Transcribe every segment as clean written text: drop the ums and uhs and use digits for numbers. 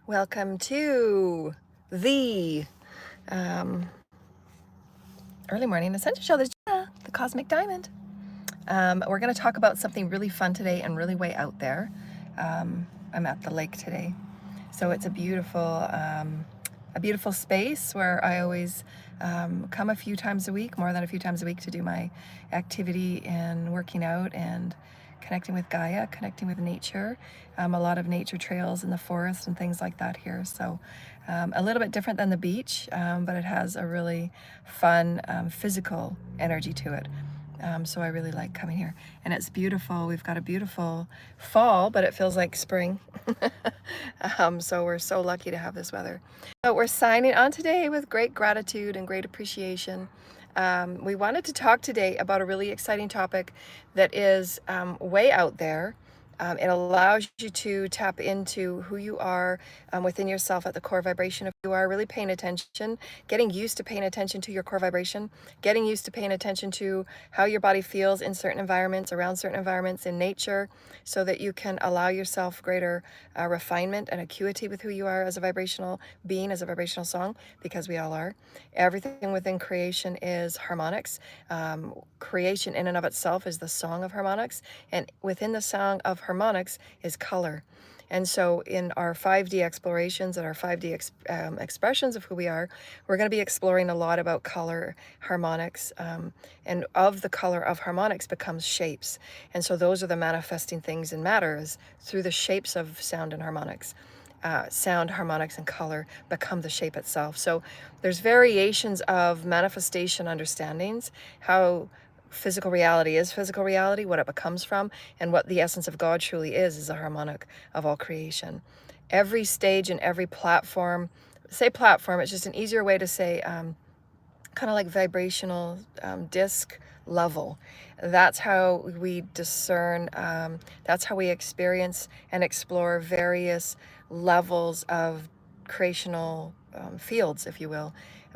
Welcome to the early morning Ascension show. There's Joanna, the Cosmic Diamond. We're going to talk about something really fun today and really way out there. I'm at the lake today, so it's a beautiful space where I always come a few times a week, more than a few times a week, to do my activity and working out and connecting with Gaia, connecting with nature. A lot of nature trails in the forest and things like that here. So a little bit different than the beach, but it has a really fun physical energy to it. So I really like coming here, and it's beautiful. We've got a beautiful fall, but it feels like spring. So we're so lucky to have this weather. So we're signing on today with great gratitude and great appreciation. We wanted to talk today about a really exciting topic that is way out there. It allows you to tap into who you are within yourself at the core vibration of who you are, really paying attention, getting used to paying attention to your core vibration, getting used to paying attention to how your body feels in certain environments, around certain environments, in nature, so that you can allow yourself greater refinement and acuity with who you are as a vibrational being, as a vibrational song, because we all are. Everything within creation is harmonics. Creation in and of itself is the song of harmonics, and within the song of harmonics is color. And so in our 5D explorations and our 5D expressions of who we are, we're going to be exploring a lot about color, harmonics, and of the color of harmonics becomes shapes. And so those are the manifesting things in matters through the shapes of sound and harmonics. Sound, harmonics, and color become the shape itself. So there's variations of manifestation understandings, how physical reality is physical reality, what it becomes from, and what the essence of God truly is a harmonic of all creation. Every stage and every platform, say platform, it's just an easier way to say kind of like vibrational disc level. That's how we discern, that's how we experience and explore various levels of creational fields, if you will.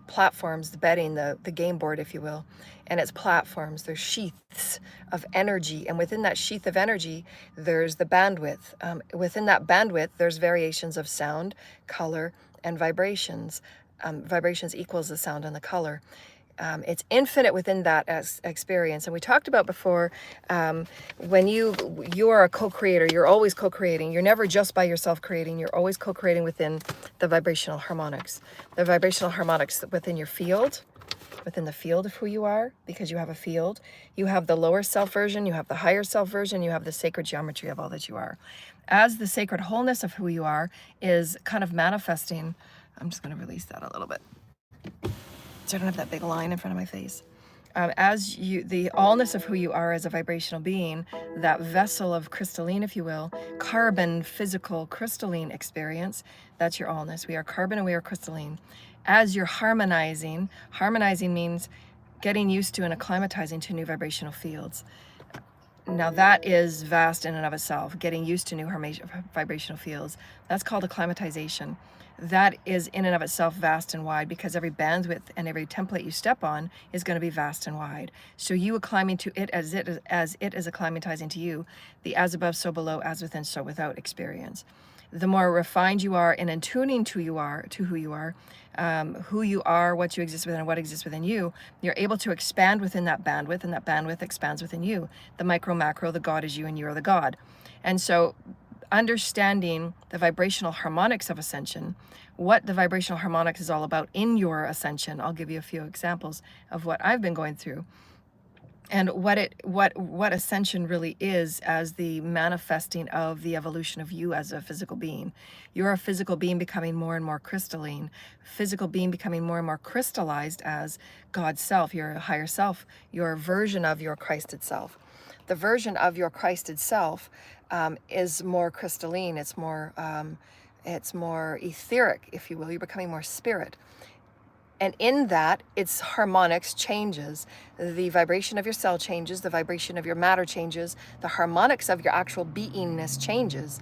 Platforms, the bedding, the game board, if you will. And it's platforms, there's sheaths of energy, and within that sheath of energy there's the bandwidth. Within that bandwidth there's variations of sound, color, and vibrations. Vibrations equals the sound and the color. It's infinite within that experience. And we talked about before, when you are a co-creator, you're always co-creating. You're never just by yourself creating. You're always co-creating within the vibrational harmonics. The vibrational harmonics within your field, within the field of who you are, because you have a field. You have the lower self version, you have the higher self version, you have the sacred geometry of all that you are. As the sacred wholeness of who you are is kind of manifesting, I'm just going to release that a little bit so I don't have that big line in front of my face. As you, the allness of who you are as a vibrational being, that vessel of crystalline, if you will, carbon, physical, crystalline experience, that's your allness. We are carbon and we are crystalline. As you're harmonizing, harmonizing means getting used to and acclimatizing to new vibrational fields. Now that is vast in and of itself, getting used to new vibrational fields. That's called acclimatization. That is in and of itself vast and wide, because every bandwidth and every template you step on is going to be vast and wide. So you acclimating to it as it is acclimatizing to you, the as above, so below, as within, so without experience. The more refined you are in attuning to who you are, what you exist within, and what exists within you, you're able to expand within that bandwidth, and that bandwidth expands within you. The micro, macro, the God is you, and you are the God. And so understanding the vibrational harmonics of ascension, what the vibrational harmonics is all about in your ascension. I'll give you a few examples of what I've been going through, and what ascension really is as the manifesting of the evolution of you as a physical being. You're a physical being becoming more and more crystalline, physical being becoming more and more crystallized as God's self, your higher self, your version of your Christed self. The version of your Christed self is more crystalline, it's more etheric, if you will. You're becoming more spirit. And in that, its harmonics changes. The vibration of your cell changes, the vibration of your matter changes, the harmonics of your actual beingness changes.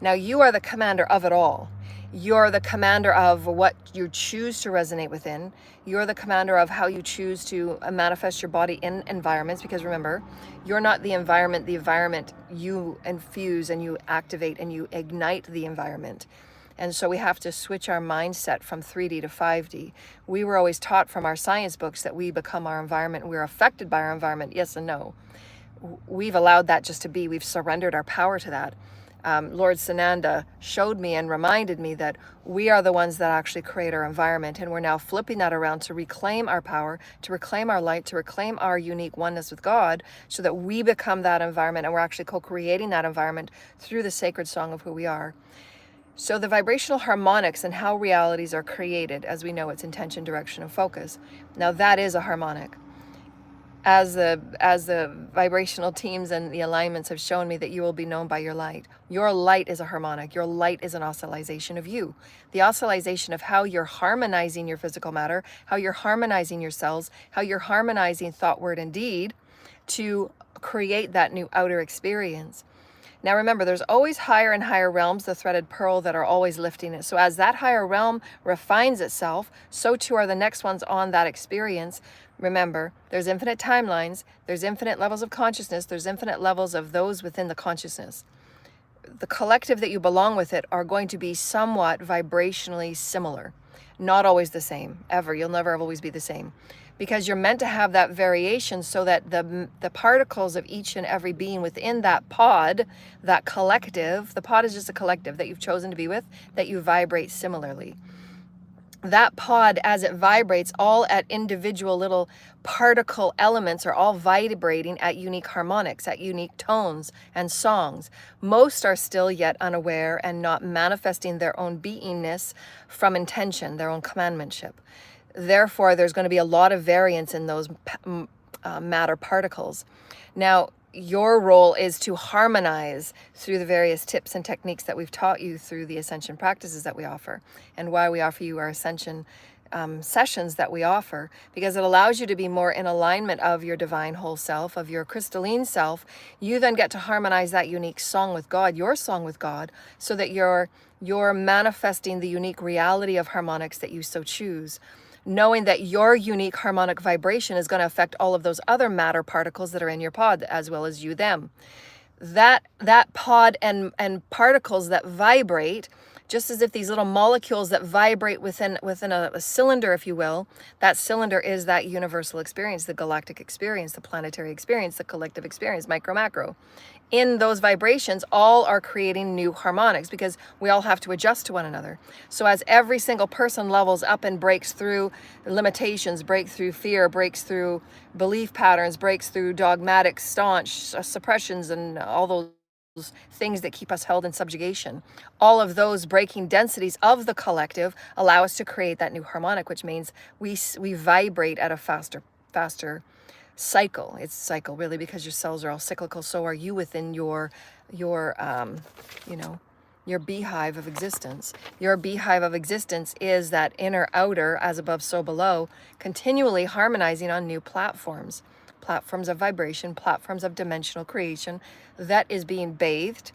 Now you are the commander of it all. You're the commander of what you choose to resonate within. You're the commander of how you choose to manifest your body in environments, because remember, you're not the environment, you infuse and you activate and you ignite the environment. And so we have to switch our mindset from 3D to 5D. We were always taught from our science books that we become our environment, we're affected by our environment. Yes and no. We've allowed that just to be. We've surrendered our power to that. Lord Sananda showed me and reminded me that we are the ones that actually create our environment, and we're now flipping that around to reclaim our power, to reclaim our light, to reclaim our unique oneness with God, so that we become that environment, and we're actually co-creating that environment through the sacred song of who we are. So the vibrational harmonics and how realities are created, as we know, it's intention, direction, and focus. Now that is a harmonic. As the vibrational teams and the alignments have shown me, that you will be known by your light. Your light is a harmonic. Your light is an oscillation of you. The oscillation of how you're harmonizing your physical matter, how you're harmonizing your cells, how you're harmonizing thought, word, and deed to create that new outer experience. Now remember, there's always higher and higher realms, the threaded pearl, that are always lifting it. So as that higher realm refines itself, so too are the next ones on that experience. Remember, there's infinite timelines, there's infinite levels of consciousness, there's infinite levels of those within the consciousness. The collective that you belong with it are going to be somewhat vibrationally similar. Not always the same, ever. You'll never always be the same. Because you're meant to have that variation so that the particles of each and every being within that pod, that collective, the pod is just a collective that you've chosen to be with, that you vibrate similarly. That pod, as it vibrates, all at individual little particle elements are all vibrating at unique harmonics, at unique tones and songs. Most are still yet unaware and not manifesting their own beingness from intention, their own commandmentship. Therefore, there's going to be a lot of variance in those matter particles. Now, your role is to harmonize through the various tips and techniques that we've taught you through the Ascension practices that we offer, and why we offer you our Ascension sessions that we offer, because it allows you to be more in alignment of your divine whole self, of your crystalline self. You then get to harmonize that unique song with God, your song with God, so that you're manifesting the unique reality of harmonics that you so choose, knowing that your unique harmonic vibration is going to affect all of those other matter particles that are in your pod, as well as you them. That pod and particles that vibrate, just as if these little molecules that vibrate within a cylinder, if you will, that cylinder is that universal experience, the galactic experience, the planetary experience, the collective experience, micro, macro. In those vibrations, all are creating new harmonics, because we all have to adjust to one another. So as every single person levels up and breaks through limitations, breaks through fear, breaks through belief patterns, breaks through dogmatic, staunch suppressions, and all those things that keep us held in subjugation, all of those breaking densities of the collective allow us to create that new harmonic, which means we vibrate at a faster cycle. It's cycle, really, because your cells are all cyclical. So are you within your beehive of existence. Your beehive of existence is that inner outer, as above so below, continually harmonizing on new platforms of vibration, platforms of dimensional creation that is being bathed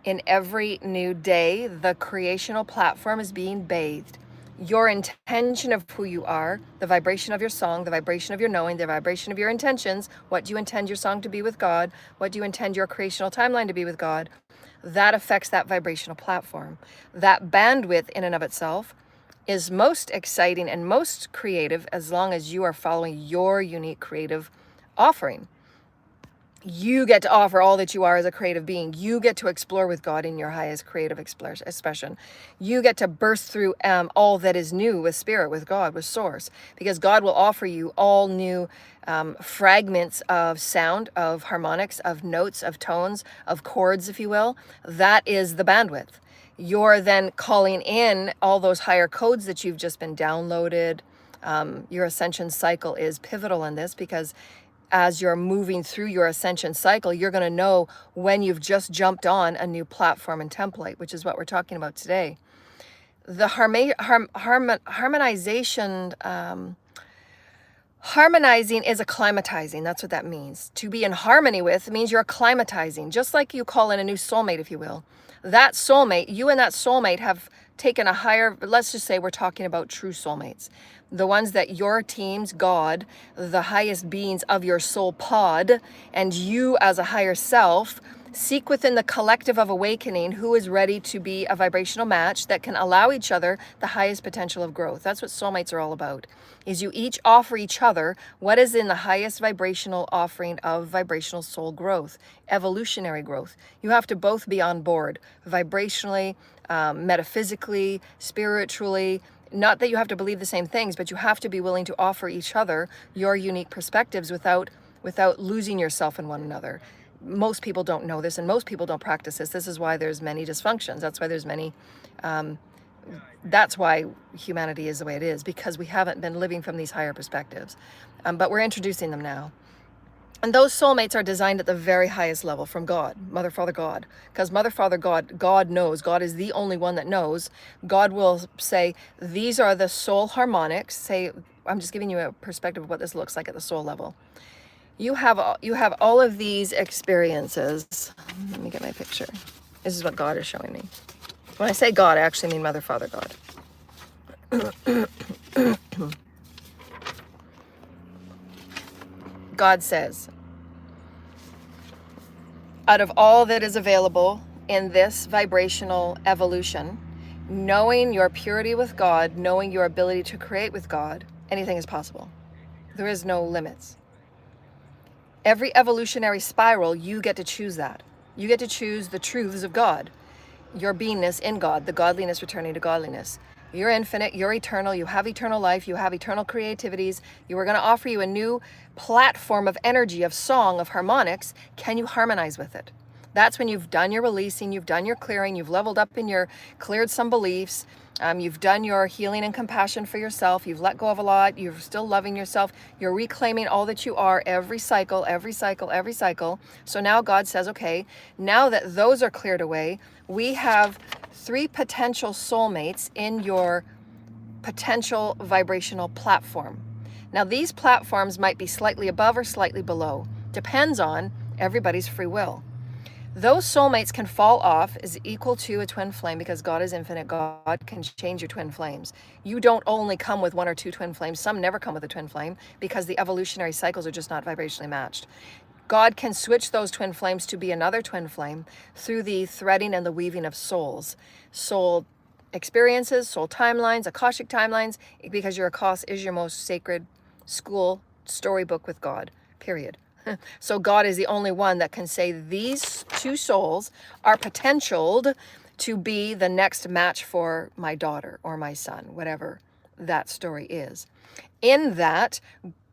in every new day. The creational platform is being bathed. Your intention of who you are, the vibration of your song, the vibration of your knowing, the vibration of your intentions, what do you intend your song to be with God, what do you intend your creational timeline to be with God, that affects that vibrational platform. That bandwidth in and of itself is most exciting and most creative as long as you are following your unique creative offering. You get to offer all that you are as a creative being. You get to explore with God in your highest creative expression. You get to burst through all that is new with spirit, with God, with source, because God will offer you all new fragments of sound, of harmonics, of notes, of tones, of chords, if you will. That is the bandwidth. You're then calling in all those higher codes that you've just been downloaded. Your ascension cycle is pivotal in this, because as you're moving through your ascension cycle, you're going to know when you've just jumped on a new platform and template, which is what we're talking about today. The harmonizing is acclimatizing. That's what that means. To be in harmony with means you're acclimatizing, just like you call in a new soulmate, if you will. That soulmate, you and that soulmate have taken a higher, let's just say we're talking about true soulmates. The ones that your teams, God, the highest beings of your soul pod, and you as a higher self Seek within the collective of awakening who is ready to be a vibrational match that can allow each other the highest potential of growth. That's what soulmates are all about, is you each offer each other what is in the highest vibrational offering of vibrational soul growth, evolutionary growth. You have to both be on board vibrationally, metaphysically, spiritually. Not that you have to believe the same things, but you have to be willing to offer each other your unique perspectives without losing yourself in one another. Most people don't know this, and most people don't practice this. This is why there's many dysfunctions. That's why there's many, that's why humanity is the way it is, because we haven't been living from these higher perspectives. But we're introducing them now. And those soulmates are designed at the very highest level from God, Mother, Father, God. Because Mother, Father, God knows. God is the only one that knows. God will say, these are the soul harmonics. Say, I'm just giving you a perspective of what this looks like at the soul level. You have all of these experiences. Let me get my picture. This is what God is showing me. When I say God, I actually mean Mother, Father, God. God says, out of all that is available in this vibrational evolution, knowing your purity with God, knowing your ability to create with God, anything is possible. There is no limits. Every evolutionary spiral, you get to choose that. You get to choose the truths of God, your beingness in God, the godliness returning to godliness. You're infinite, you're eternal, you have eternal life, you have eternal creativities. You are going to offer you a new platform of energy, of song, of harmonics. Can you harmonize with it? That's when you've done your releasing, you've done your clearing, you've leveled up in your, cleared some beliefs, you've done your healing and compassion for yourself, you've let go of a lot, you're still loving yourself, you're reclaiming all that you are every cycle, every cycle, every cycle. So now God says, okay, now that those are cleared away, we have 3 potential soulmates in your potential vibrational platform. Now these platforms might be slightly above or slightly below, depends on everybody's free will. Those soulmates can fall off is equal to a twin flame, because God is infinite. God can change your twin flames. You don't only come with 1 or 2 twin flames. Some never come with a twin flame because the evolutionary cycles are just not vibrationally matched. God can switch those twin flames to be another twin flame through the threading and the weaving of souls. Soul experiences, soul timelines, Akashic timelines, because your Akasha is your most sacred school storybook with God, period. So God is the only one that can say these 2 souls are potentialed to be the next match for my daughter or my son, whatever that story is. In that,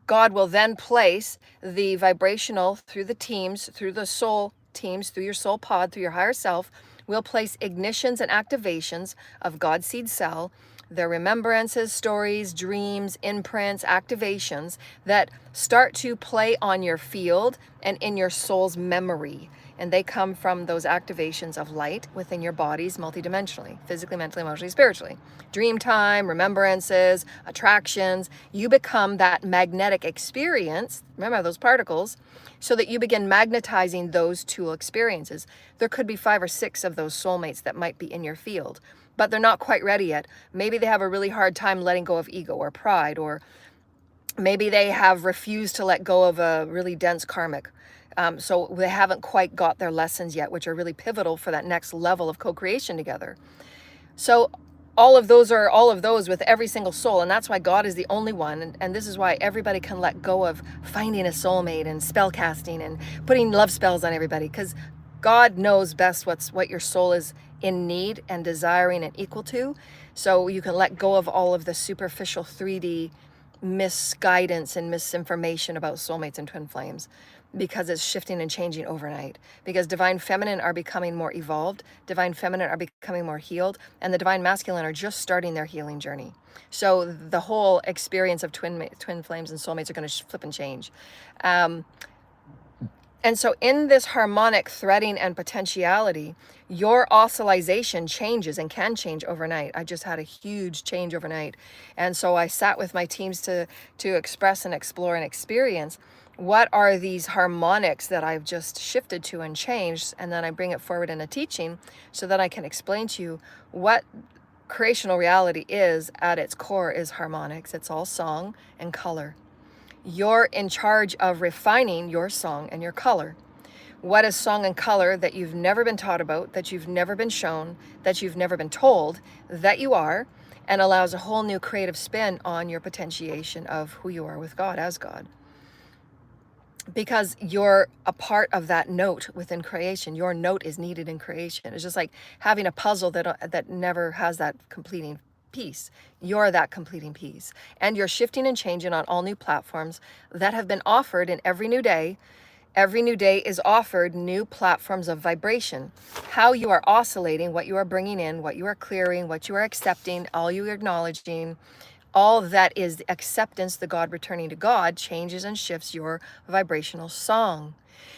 God will then place the vibrational through the teams, through the soul teams, through your soul pod, through your higher self, will place ignitions and activations of God's seed cell, their remembrances, stories, dreams, imprints, activations that start to play on your field and in your soul's memory. And they come from those activations of light within your bodies multidimensionally, physically, mentally, emotionally, spiritually. Dream time, remembrances, attractions. You become that magnetic experience, remember those particles, so that you begin magnetizing those 2 experiences. There could be 5 or 6 of those soulmates that might be in your field, but they're not quite ready yet. Maybe they have a really hard time letting go of ego or pride, or maybe they have refused to let go of a really dense karmic. So they haven't quite got their lessons yet, which are really pivotal for that next level of co-creation together. So all of those with every single soul. And that's why God is the only one. And this is why everybody can let go of finding a soulmate and spell casting and putting love spells on everybody, because God knows best what your soul is in need and desiring and equal to. So you can let go of all of the superficial 3D misguidance and misinformation about soulmates and twin flames, because it's shifting and changing overnight. Because divine feminine are becoming more evolved, divine feminine are becoming more healed, and the divine masculine are just starting their healing journey. So the whole experience of twin flames and soulmates are going to flip and change. And so in this harmonic threading and potentiality, your oscillation changes and can change overnight. I just had a huge change overnight. And so I sat with my teams to express and explore and experience what are these harmonics that I've just shifted to and changed. And then I bring it forward in a teaching so that I can explain to you what creational reality is at its core is harmonics. It's all song and color. You're in charge of refining your song and your color. What is song and color that you've never been taught about, that you've never been shown, that you've never been told that you are, and allows a whole new creative spin on your potentiation of who you are with God as God. Because you're a part of that note within creation. Your note is needed in creation. It's just like having a puzzle that never has that completing piece. You're that completing piece. And you're shifting and changing on all new platforms that have been offered in every new day. Every new day is offered new platforms of vibration. How you are oscillating, what you are bringing in, what you are clearing, what you are accepting, all you are acknowledging, all that is acceptance, the God returning to God, changes and shifts your vibrational song.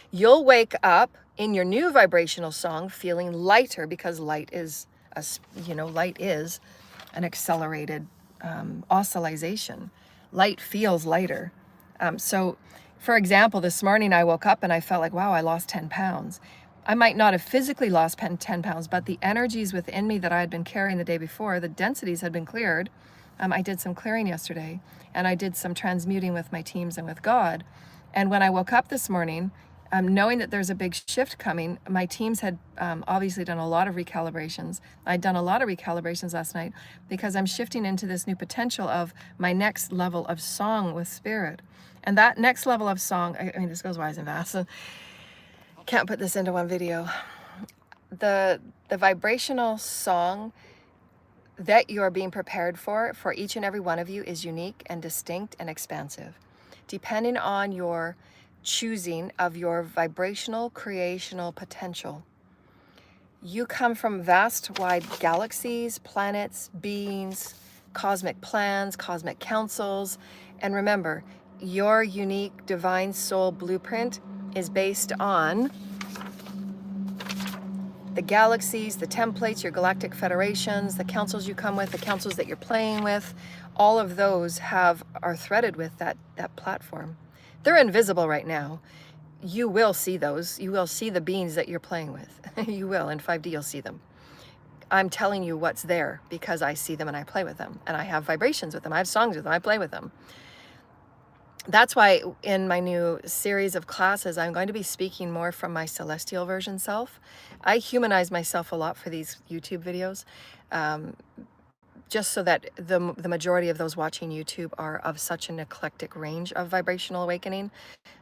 You'll wake up in your new vibrational song feeling lighter, because light is an accelerated oscillation. Light feels lighter. So, for example, this morning I woke up and I felt like, wow, I lost 10 pounds. I might not have physically lost 10 pounds, but the energies within me that I had been carrying the day before, the densities had been cleared. I did some clearing yesterday, and I did some transmuting with my teams and with God. And when I woke up this morning, knowing that there's a big shift coming, my teams had obviously done a lot of recalibrations. I'd done a lot of recalibrations last night because I'm shifting into this new potential of my next level of song with spirit. And that next level of song, I mean, this goes wise and fast. So can't put this into one video. The vibrational song that you are being prepared for each and every one of you is unique and distinct and expansive, depending on your choosing of your vibrational creational potential. You come from vast, wide galaxies, planets, beings, cosmic plans, cosmic councils, and remember, your unique divine soul blueprint is based on the galaxies, the templates, your galactic federations, the councils you come with, the councils that you're playing with. All of those are threaded with that platform. They're invisible right now. You will see those. You will see the beings that you're playing with. You will. In 5D, you'll see them. I'm telling you what's there because I see them and I play with them. And I have vibrations with them. I have songs with them. I play with them. That's why in my new series of classes, I'm going to be speaking more from my celestial version self. I humanize myself a lot for these YouTube videos, just so that the majority of those watching YouTube are of such an eclectic range of vibrational awakening.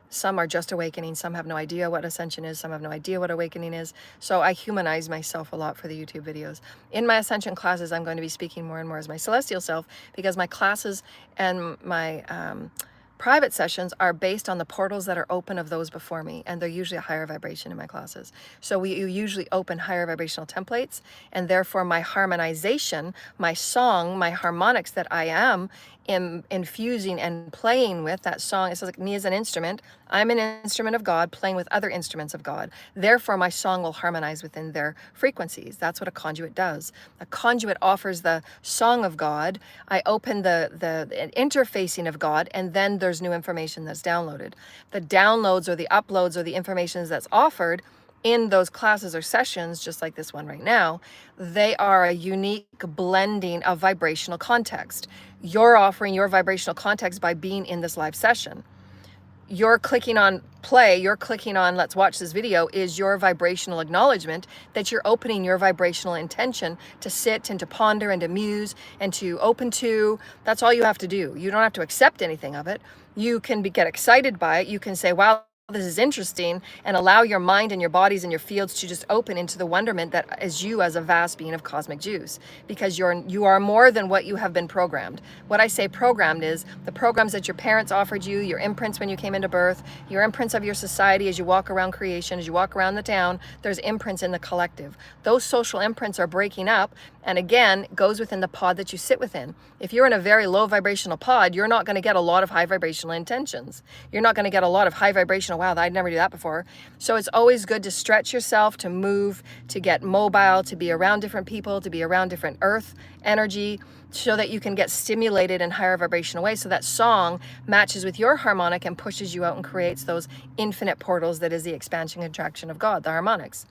Some are just awakening, some have no idea what ascension is, some have no idea what awakening is. So I humanize myself a lot for the YouTube videos. In my ascension classes, I'm going to be speaking more and more as my celestial self, because my classes and my private sessions are based on the portals that are open of those before me, and they're usually a higher vibration in my classes. So we usually open higher vibrational templates, and therefore my harmonization, my song, my harmonics that I am infusing and playing with that song, it's like me as an instrument. I'm an instrument of God playing with other instruments of God. Therefore, my song will harmonize within their frequencies. That's what a conduit does. A conduit offers the song of God. I open the interfacing of God, and then there's new information that's downloaded. The downloads or the uploads or the information that's offered in those classes or sessions, just like this one right now, they are a unique blending of vibrational context. You're offering your vibrational context by being in this live session. You're clicking on play, you're clicking on let's watch this video is your vibrational acknowledgement that you're opening your vibrational intention to sit and to ponder and to muse and to open to. That's all you have to do. You don't have to accept anything of it. You can get excited by it. You can say, wow, this is interesting, and allow your mind and your bodies and your fields to just open into the wonderment that is you as a vast being of cosmic juice, because you are more than what you have been programmed. What I say programmed is the programs that your parents offered you, your imprints when you came into birth, your imprints of your society as you walk around creation, as you walk around the town, there's imprints in the collective. Those social imprints are breaking up, and again, goes within the pod that you sit within. If you're in a very low vibrational pod, you're not going to get a lot of high vibrational intentions. You're not going to get a lot of high vibrational, wow, I'd never do that before. So it's always good to stretch yourself, to move, to get mobile, to be around different people, to be around different earth energy, so that you can get stimulated in higher vibrational ways, so that song matches with your harmonic and pushes you out and creates those infinite portals that is the expansion and contraction of God, the harmonics.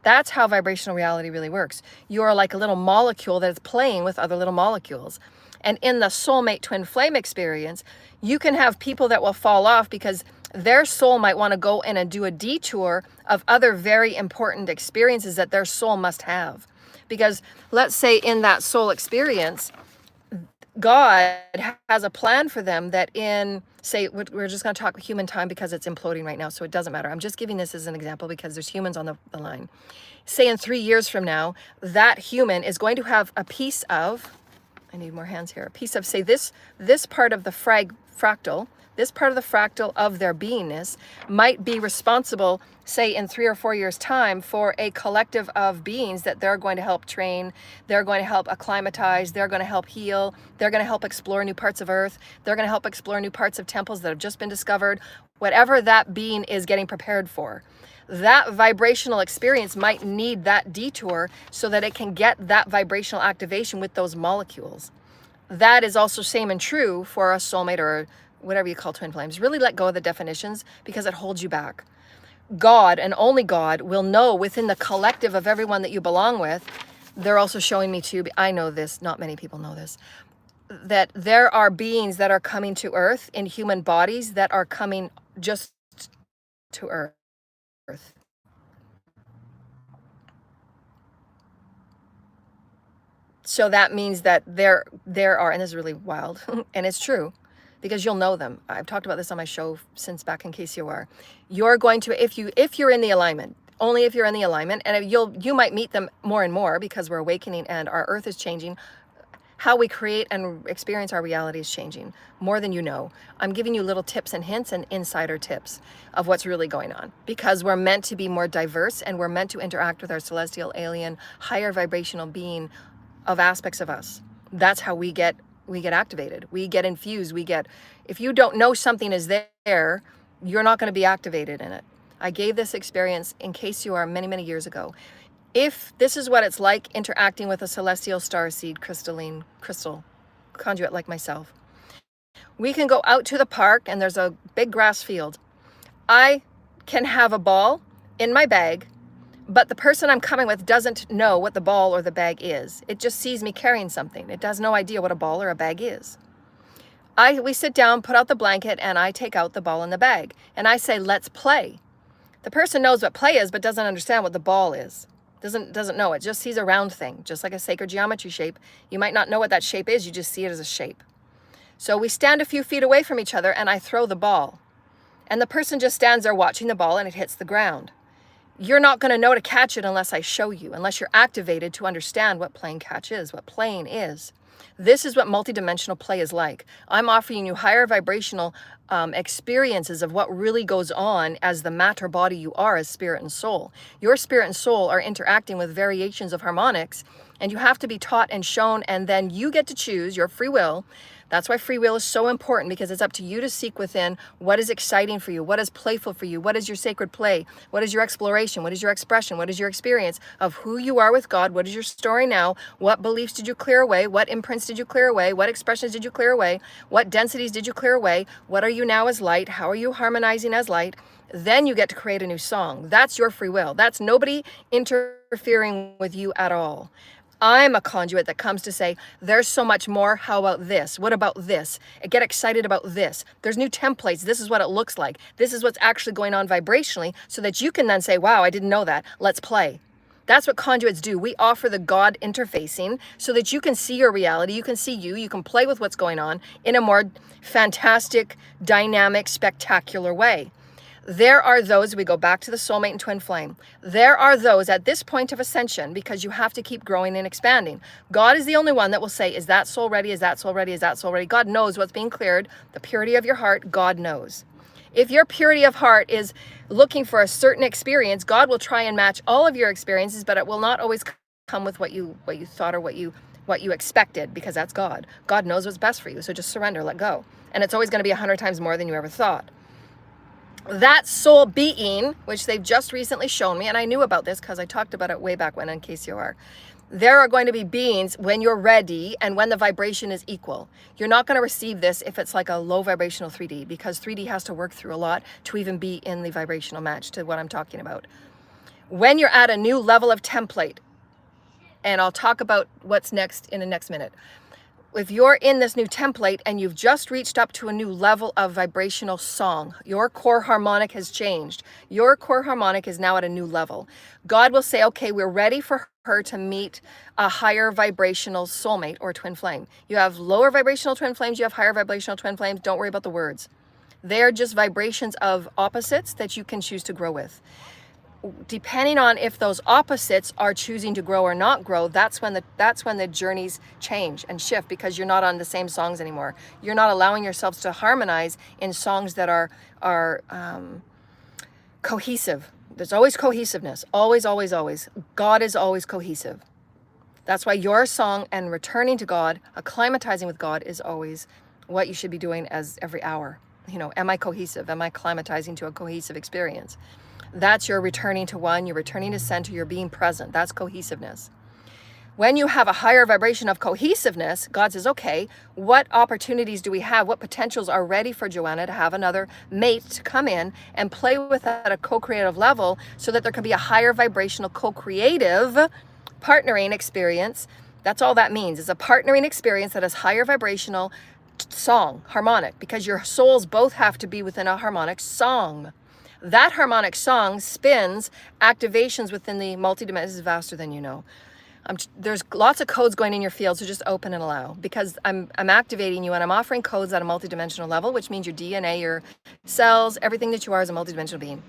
That's how vibrational reality really works. You are like a little molecule that is playing with other little molecules. And in the soulmate twin flame experience, you can have people that will fall off because their soul might want to go in and do a detour of other very important experiences that their soul must have. Because let's say in that soul experience, God has a plan for them that in, say, we're just going to talk human time because it's imploding right now, so it doesn't matter. I'm just giving this as an example because there's humans on the line. Say in 3 years from now, that human is going to have a piece of, I need more hands here, a piece of, say, this part of the fractal, this part of the fractal of their beingness might be responsible, say in 3 or 4 years time, for a collective of beings that they're going to help train, they're going to help acclimatize, they're going to help heal, they're going to help explore new parts of Earth, they're going to help explore new parts of temples that have just been discovered, whatever that being is getting prepared for. That vibrational experience might need that detour so that it can get that vibrational activation with those molecules. That is also same and true for a soulmate or whatever you call twin flames. Really let go of the definitions because it holds you back. God and only God will know within the collective of everyone that you belong with. They're also showing me too, I know this, not many people know this, that there are beings that are coming to Earth in human bodies that are coming just to Earth. So that means that there are, and this is really wild, and it's true, because you'll know them. I've talked about this on my show since back in KCOR. You're going to, if you're in the alignment, only if you're in the alignment, and you might meet them more and more because we're awakening and our Earth is changing. How we create and experience our reality is changing more than you know. I'm giving you little tips and hints and insider tips of what's really going on because we're meant to be more diverse and we're meant to interact with our celestial, alien, higher vibrational being of aspects of us. That's how we get activated. We get infused. If you don't know something is there, you're not going to be activated in it. I gave this experience in KCOR many, many years ago. If this is what it's like interacting with a celestial starseed crystal conduit like myself, we can go out to the park and there's a big grass field. I can have a ball in my bag, but the person I'm coming with doesn't know what the ball or the bag is. It just sees me carrying something. It has no idea what a ball or a bag is. We sit down, put out the blanket, and I take out the ball and the bag. And I say, let's play. The person knows what play is, but doesn't understand what the ball is. Doesn't know it, just sees a round thing, just like a sacred geometry shape. You might not know what that shape is, you just see it as a shape. So we stand a few feet away from each other and I throw the ball. And the person just stands there watching the ball and it hits the ground. You're not going to know to catch it unless I show you, unless you're activated to understand what playing catch is, what playing is. This is what multidimensional play is like. I'm offering you higher vibrational experiences of what really goes on as the matter body you are as spirit and soul. Your spirit and soul are interacting with variations of harmonics, and you have to be taught and shown, and then you get to choose your free will. That's why free will is so important, because it's up to you to seek within what is exciting for you, what is playful for you, what is your sacred play, what is your exploration, what is your expression, what is your experience of who you are with God, what is your story now, what beliefs did you clear away, what imprints did you clear away, what expressions did you clear away, what densities did you clear away, what are you now as light, how are you harmonizing as light. Then you get to create a new song. That's your free will. That's nobody interfering with you at all. I'm a conduit that comes to say, there's so much more. How about this? What about this? Get excited about this. There's new templates. This is what it looks like. This is what's actually going on vibrationally, so that you can then say, wow, I didn't know that. Let's play. That's what conduits do. We offer the God interfacing so that you can see your reality. You can see you can play with what's going on in a more fantastic, dynamic, spectacular way. There are those, we go back to the soulmate and twin flame. There are those at this point of ascension, because you have to keep growing and expanding. God is the only one that will say, is that soul ready? Is that soul ready? Is that soul ready? God knows what's being cleared. The purity of your heart, God knows. If your purity of heart is looking for a certain experience, God will try and match all of your experiences, but it will not always come with what you thought or what you expected, because that's God. God knows what's best for you. So just surrender, let go. And it's always going to be 100 times more than you ever thought. That soul being, which they've just recently shown me, and I knew about this because I talked about it way back when on KCOR. There are going to be beings when you're ready and when the vibration is equal. You're not going to receive this if it's like a low vibrational 3D, because 3D has to work through a lot to even be in the vibrational match to what I'm talking about. When you're at a new level of template, and I'll talk about what's next in the next minute. if you're in this new template and you've just reached up to a new level of vibrational song, your core harmonic has changed. Your core harmonic is now at a new level. God will say, okay, we're ready for her to meet a higher vibrational soulmate or twin flame. You have lower vibrational twin flames, you have higher vibrational twin flames. Don't worry about the words. They're just vibrations of opposites that you can choose to grow with. Depending on if those opposites are choosing to grow or not grow, that's when the journeys change and shift, because you're not on the same songs anymore. You're not allowing yourselves to harmonize in songs that are cohesive. There's always cohesiveness. Always, always, always. God is always cohesive. That's why your song and returning to God, acclimatizing with God, is always what you should be doing as every hour. You know, am I cohesive? Am I acclimatizing to a cohesive experience? That's your returning to one, you're returning to center, you're being present. That's cohesiveness. When you have a higher vibration of cohesiveness, God says, okay, what opportunities do we have? What potentials are ready for Joanna to have another mate to come in and play with at a co-creative level, so that there can be a higher vibrational co-creative partnering experience. That's all that means. It's a partnering experience that has higher vibrational song, harmonic, because your souls both have to be within a harmonic song. That harmonic song spins activations within the multi-dimensional. This is vaster than you know. There's lots of codes going in your field, so just open and allow, because I'm activating you and I'm offering codes at a multidimensional level, which means your DNA, your cells, everything that you are is a multidimensional being.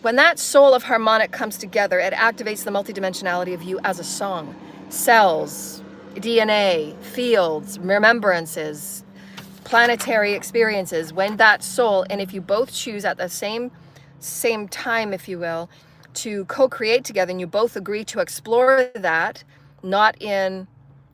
When that soul of harmonic comes together, it activates the multidimensionality of you as a song. Cells, DNA, fields, remembrances, planetary experiences. When that soul, and if you both choose at the same time, if you will, to co-create together, and you both agree to explore that, not in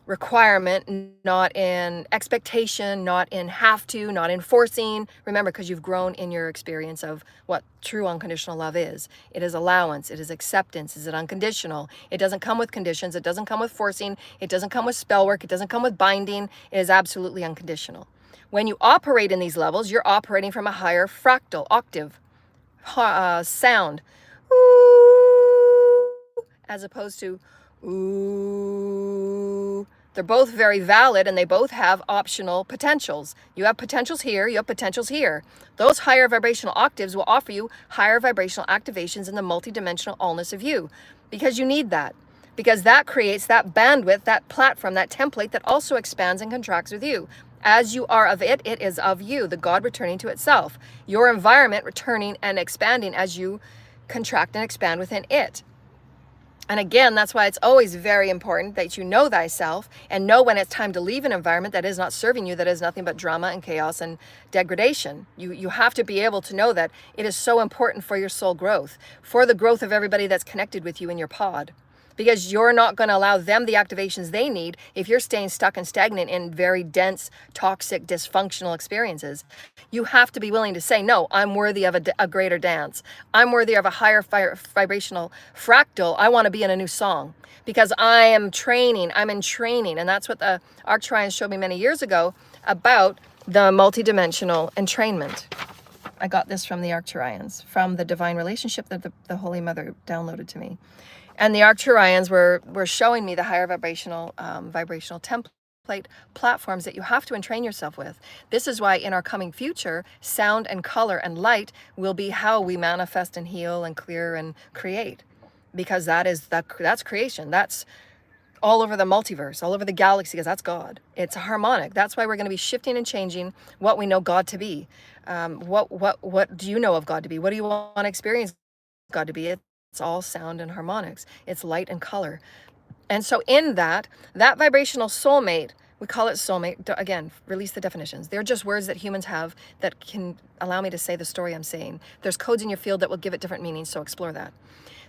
requirement, not in expectation, not in have to, not in forcing. Remember, because you've grown in your experience of what true unconditional love is. It is allowance, it is acceptance, is it unconditional? It doesn't come with conditions, it doesn't come with forcing, it doesn't come with spell work, it doesn't come with binding. It is absolutely unconditional. When you operate in these levels, you're operating from a higher fractal octave sound, ooh, as opposed to ooh. They're both very valid, and they both have optional potentials. You have potentials here, you have potentials here. Those higher vibrational octaves will offer you higher vibrational activations in the multidimensional allness of you, because you need that. Because that creates that bandwidth, that platform, that template that also expands and contracts with you. As you are of it, it is of you, the God returning to itself. Your environment returning and expanding as you contract and expand within it. And again, that's why it's always very important that you know thyself and know when it's time to leave an environment that is not serving you, that is nothing but drama and chaos and degradation. You have to be able to know that it is so important for your soul growth, for the growth of everybody that's connected with you in your pod. Because you're not going to allow them the activations they need if you're staying stuck and stagnant in very dense, toxic, dysfunctional experiences. You have to be willing to say, no, I'm worthy of a greater dance. I'm worthy of a higher vibrational fractal. I want to be in a new song, because I am training. I'm in training. And that's what the Arcturians showed me many years ago about the multidimensional entrainment. I got this from the Arcturians, from the divine relationship that the Holy Mother downloaded to me. And the Arcturians were showing me the higher vibrational template platforms that you have to entrain yourself with. This is why in our coming future, sound and color and light will be how we manifest and heal and clear and create. Because that's creation. That's all over the multiverse, all over the galaxy, because that's God. It's a harmonic. That's why we're going to be shifting and changing what we know God to be. What do you know of God to be? What do you want to experience God to be? It's all sound and harmonics. It's light and color. And so in that vibrational soulmate, we call it soulmate. Again, release the definitions. They're just words that humans have that can allow me to say the story I'm saying. There's codes in your field that will give it different meanings, so explore that.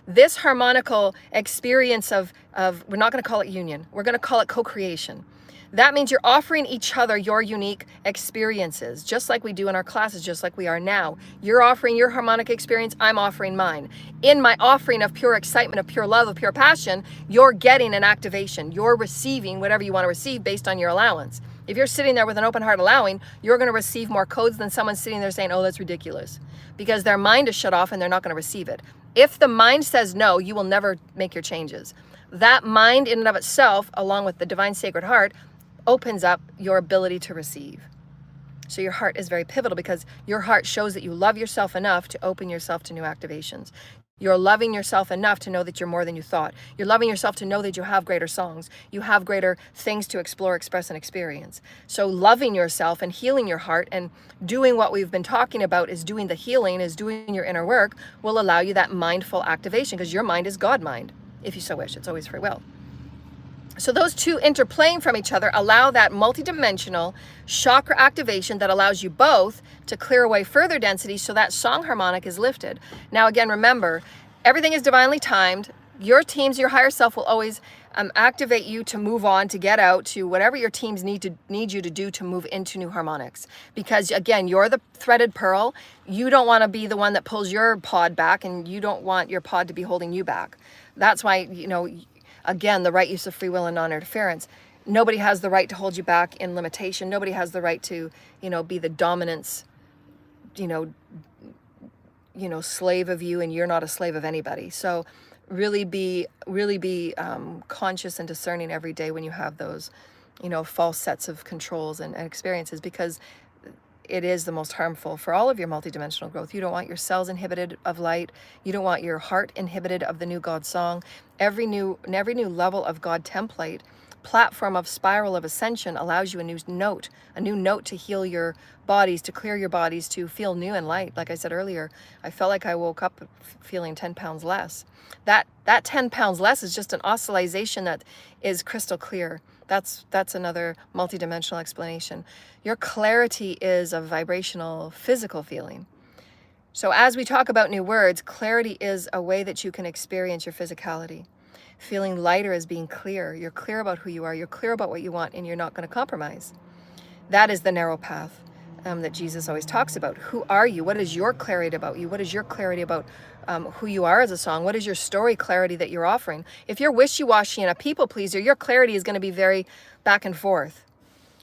This harmonical experience of we're not going to call it union. We're going to call it co-creation. That means you're offering each other your unique experiences, just like we do in our classes, just like we are now. You're offering your harmonic experience, I'm offering mine. In my offering of pure excitement, of pure love, of pure passion, you're getting an activation. You're receiving whatever you want to receive based on your allowance. If you're sitting there with an open heart allowing, you're going to receive more codes than someone sitting there saying, oh, that's ridiculous. Because their mind is shut off and they're not going to receive it. If the mind says no, you will never make your changes. That mind in and of itself, along with the divine sacred heart, opens up your ability to receive. So your heart is very pivotal because your heart shows that you love yourself enough to open yourself to new activations. You're loving yourself enough to know that you're more than you thought. You're loving yourself to know that you have greater songs. You have greater things to explore, express, and experience. So loving yourself and healing your heart and doing what we've been talking about is doing the healing, is doing your inner work, will allow you that mindful activation because your mind is God mind, if you so wish. It's always free will. So those two interplaying from each other allow that multidimensional chakra activation that allows you both to clear away further density so that song harmonic is lifted. Now again, remember, everything is divinely timed. Your teams, your higher self will always activate you to move on, to get out, to whatever your teams need you to do to move into new harmonics. Because again, you're the threaded pearl. You don't want to be the one that pulls your pod back, and you don't want your pod to be holding you back. That's why, you know, again, the right use of free will and non-interference. Nobody has the right to hold you back in limitation. Nobody has the right to, you know, be the dominance, you know, slave of you, and you're not a slave of anybody. So really be conscious and discerning every day when you have those, you know, false sets of controls and experiences, because it is the most harmful for all of your multidimensional growth. You don't want your cells inhibited of light. You don't want your heart inhibited of the new God song. Every new level of God template, platform of spiral of ascension allows you a new note to heal your bodies, to clear your bodies, to feel new and light. Like I said earlier, I felt like I woke up feeling 10 pounds less. That 10 pounds less is just an oscillation that is crystal clear. That's another multidimensional explanation. Your clarity is a vibrational, physical feeling. So as we talk about new words, clarity is a way that you can experience your physicality. Feeling lighter is being clear. You're clear about who you are. You're clear about what you want, and you're not going to compromise. That is the narrow path that Jesus always talks about. Who are you? What is your clarity about you? What is your clarity about who you are as a song? What is your story clarity that you're offering? If you're wishy-washy and a people pleaser, your clarity is going to be very back and forth.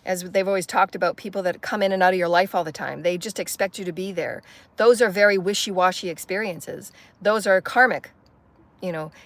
As they've always talked about, people that come in and out of your life all the time, they just expect you to be there. Those are very wishy-washy experiences. Those are karmic,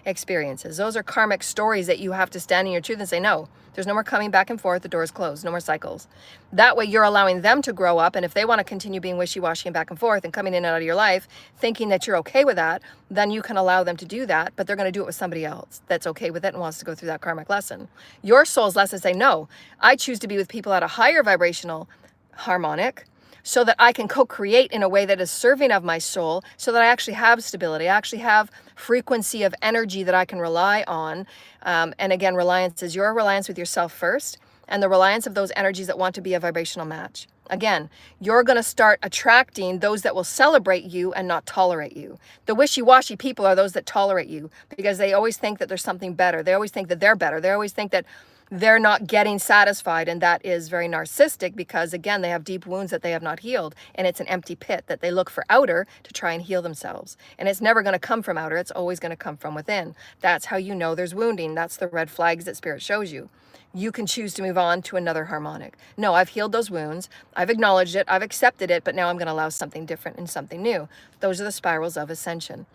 experiences. Those are karmic stories that you have to stand in your truth and say, no, there's no more coming back and forth. The door is closed. No more cycles. That way you're allowing them to grow up. And if they want to continue being wishy-washy and back and forth and coming in and out of your life, thinking that you're okay with that, then you can allow them to do that. But they're going to do it with somebody else that's okay with it and wants to go through that karmic lesson. Your soul's lesson is say, no, I choose to be with people at a higher vibrational harmonic, so that I can co-create in a way that is serving of my soul, so that I actually have stability. I actually have frequency of energy that I can rely on. And again, reliance is your reliance with yourself first, and the reliance of those energies that want to be a vibrational match. Again, you're going to start attracting those that will celebrate you and not tolerate you. The wishy-washy people are those that tolerate you because they always think that there's something better. They always think that they're better. They always think that they're not getting satisfied, and that is very narcissistic because, again, they have deep wounds that they have not healed, and it's an empty pit that they look for outer to try and heal themselves. And it's never going to come from outer. It's always going to come from within. That's how you know there's wounding. That's the red flags that Spirit shows you. You can choose to move on to another harmonic. No, I've healed those wounds. I've acknowledged it. I've accepted it, but now I'm going to allow something different and something new. Those are the spirals of ascension.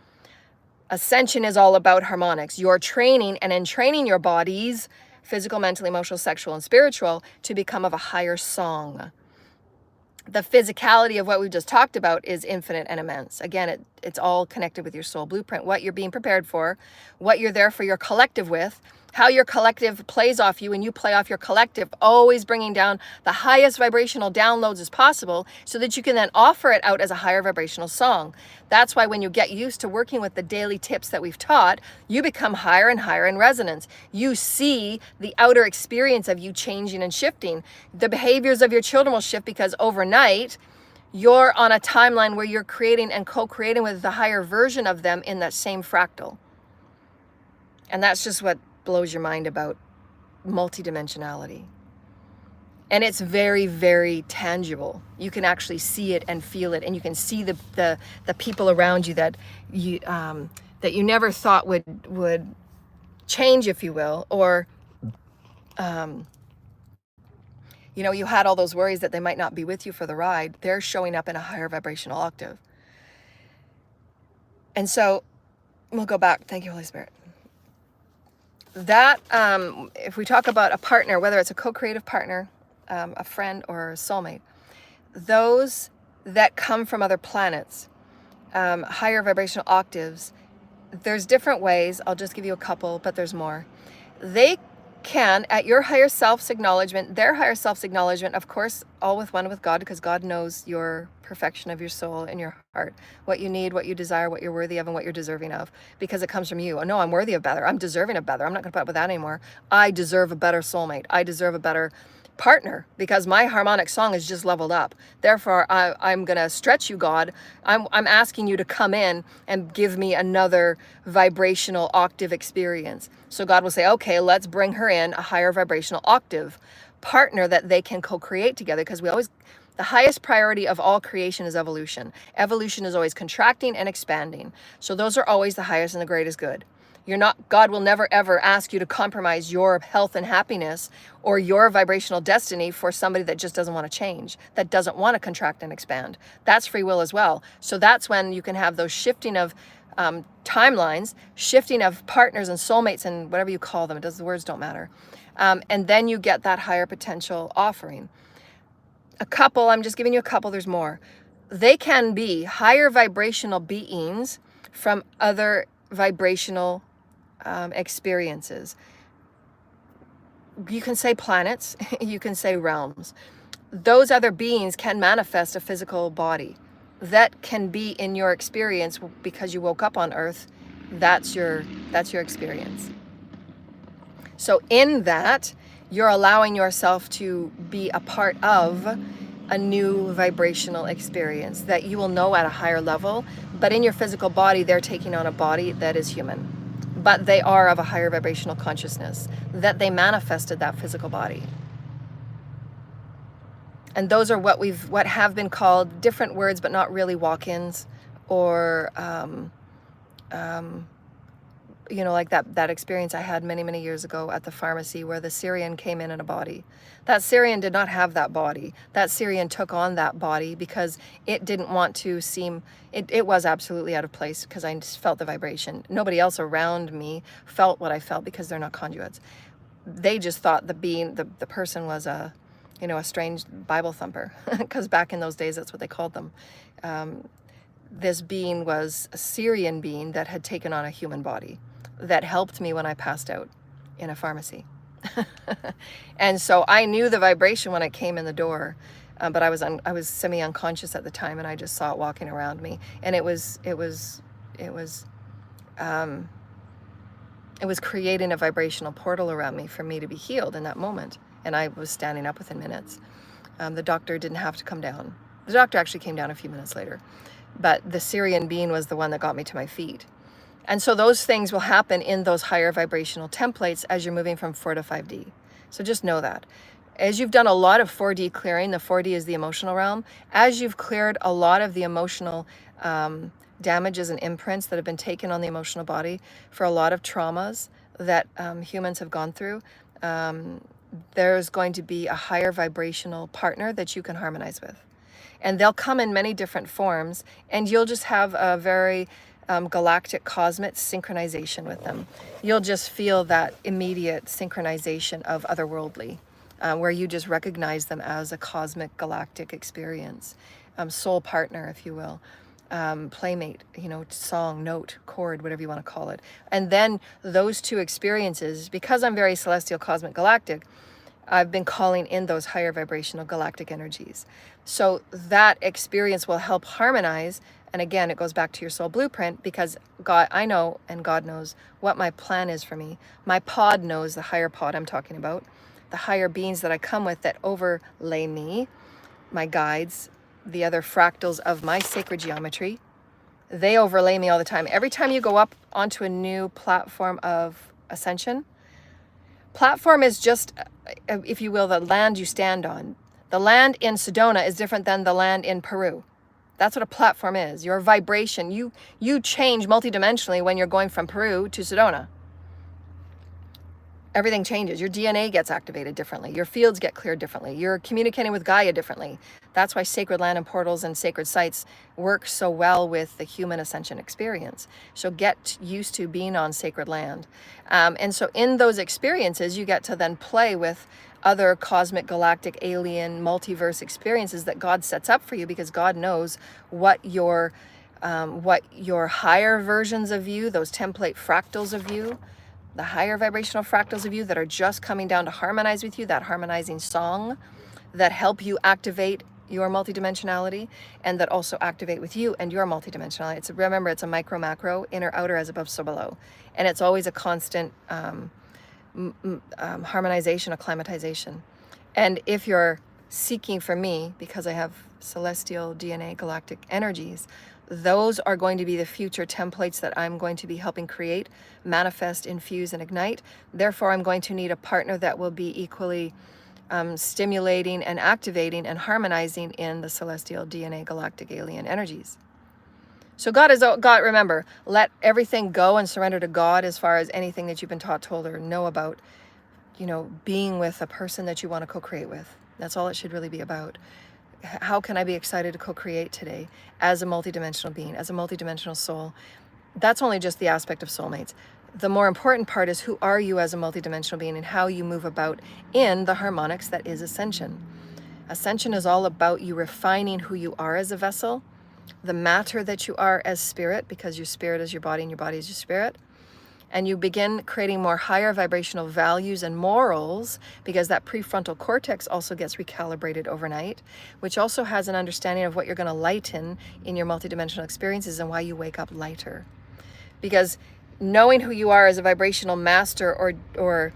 Ascension is all about harmonics. You're training, and in training your bodies, physical, mental, emotional, sexual, and spiritual, to become of a higher song. The physicality of what we've just talked about is infinite and immense. Again, it's all connected with your soul blueprint, what you're being prepared for, what you're there for your collective with, how your collective plays off you and you play off your collective, always bringing down the highest vibrational downloads as possible so that you can then offer it out as a higher vibrational song. That's why when you get used to working with the daily tips that we've taught, you become higher and higher in resonance. You see the outer experience of you changing and shifting. The behaviors of your children will shift because overnight, you're on a timeline where you're creating and co-creating with the higher version of them in that same fractal. And that's just what blows your mind about multidimensionality. And it's very, very tangible. You can actually see it and feel it, and you can see the people around you that you never thought would change, if you will, or you had all those worries that they might not be with you for the ride. They're showing up in a higher vibrational octave. And so we'll go back. Thank you, Holy Spirit. That, if we talk about a partner, whether it's a co-creative partner, a friend, or a soulmate, those that come from other planets, higher vibrational octaves, there's different ways. I'll just give you a couple, but there's more. They can, at your higher self's acknowledgement, their higher self's acknowledgement, of course, all with one with God, because God knows your perfection of your soul and your heart, what you need, what you desire, what you're worthy of, and what you're deserving of, because it comes from you. Oh, no, I'm worthy of better. I'm deserving of better. I'm not going to put up with that anymore. I deserve a better soulmate. I deserve a better partner, because my harmonic song is just leveled up. Therefore, I'm going to stretch you, God. I'm asking you to come in and give me another vibrational octave experience. So God will say, okay, let's bring her in a higher vibrational octave partner that they can co-create together, because the highest priority of all creation is evolution. Evolution is always contracting and expanding. So those are always the highest and the greatest good. God will never ever ask you to compromise your health and happiness or your vibrational destiny for somebody that just doesn't want to change, that doesn't want to contract and expand. That's free will as well. So that's when you can have those shifting of timelines, shifting of partners and soulmates and whatever you call them. The words don't matter. And then you get that higher potential offering. A couple, I'm just giving you a couple, there's more. They can be higher vibrational beings from other vibrational experiences. You can say planets, you can say realms. Those other beings can manifest a physical body. That can be in your experience because you woke up on Earth. That's your experience. So in that, you're allowing yourself to be a part of a new vibrational experience that you will know at a higher level. But in your physical body, they're taking on a body that is human. But they are of a higher vibrational consciousness, that they manifested that physical body. And those are what have been called different words, but not really walk-ins, or like that experience I had many, many years ago at the pharmacy where the Syrian came in a body. That Syrian did not have that body. That Syrian took on that body because it didn't want to seem, it was absolutely out of place, because I just felt the vibration. Nobody else around me felt what I felt, because they're not conduits. They just thought the person was a strange Bible thumper, because back in those days, that's what they called them. This being was a Syrian being that had taken on a human body, that helped me when I passed out in a pharmacy. And so I knew the vibration when I came in the door, but I was semi-unconscious at the time, and I just saw it walking around me, and it was creating a vibrational portal around me for me to be healed in that moment, and I was standing up within minutes. The doctor didn't have to come down. The doctor actually came down a few minutes later, but the Syrian being was the one that got me to my feet. And so those things will happen in those higher vibrational templates as you're moving from 4 to 5D. So just know that. As you've done a lot of 4D clearing, the 4D is the emotional realm, as you've cleared a lot of the emotional damages and imprints that have been taken on the emotional body for a lot of traumas that humans have gone through, there's going to be a higher vibrational partner that you can harmonize with. And they'll come in many different forms, and you'll just have a very galactic cosmic synchronization with them. You'll just feel that immediate synchronization of otherworldly, where you just recognize them as a cosmic galactic experience, soul partner, if you will, playmate, song, note, chord, whatever you want to call it. And then those two experiences, because I'm very celestial, cosmic, galactic, I've been calling in those higher vibrational galactic energies. So that experience will help harmonize. And again, it goes back to your soul blueprint, because God, I know, and God knows what my plan is for me. My pod knows, the higher pod I'm talking about, the higher beings that I come with that overlay me, my guides, the other fractals of my sacred geometry. They overlay me all the time. Every time you go up onto a new platform of ascension, platform is just, if you will, the land you stand on. The land in Sedona is different than the land in Peru. That's what a platform is. Your vibration, you change multidimensionally when you're going from Peru to Sedona. everything changes. Your DNA gets activated differently. Your fields get cleared differently. You're communicating with Gaia differently. That's why sacred land and portals and sacred sites work so well with the human ascension experience. So get used to being on sacred land. And so in those experiences, you get to then play with other cosmic, galactic, alien, multiverse experiences that God sets up for you, because God knows what your higher versions of you, those template fractals of you, the higher vibrational fractals of you that are just coming down to harmonize with you, that harmonizing song that help you activate your multidimensionality, and that also activate with you and your multidimensionality. Remember, it's a micro macro, inner outer, as above so below, and it's always a constant harmonization, acclimatization. And if you're seeking for me, because I have celestial DNA galactic energies, those are going to be the future templates that I'm going to be helping create, manifest, infuse, and ignite. Therefore, I'm going to need a partner that will be equally stimulating and activating and harmonizing in the celestial DNA galactic alien energies. So God, remember, let everything go and surrender to God as far as anything that you've been taught, told, or know about, being with a person that you want to co-create with. That's all it should really be about. How can I be excited to co-create today as a multidimensional being, as a multidimensional soul? That's only just the aspect of soulmates. The more important part is, who are you as a multidimensional being and how you move about in the harmonics that is Ascension. Ascension is all about you refining who you are as a vessel, the matter that you are as spirit, because your spirit is your body and your body is your spirit. And you begin creating more higher vibrational values and morals, because that prefrontal cortex also gets recalibrated overnight, which also has an understanding of what you're going to lighten in your multidimensional experiences and why you wake up lighter. Because knowing who you are as a vibrational master or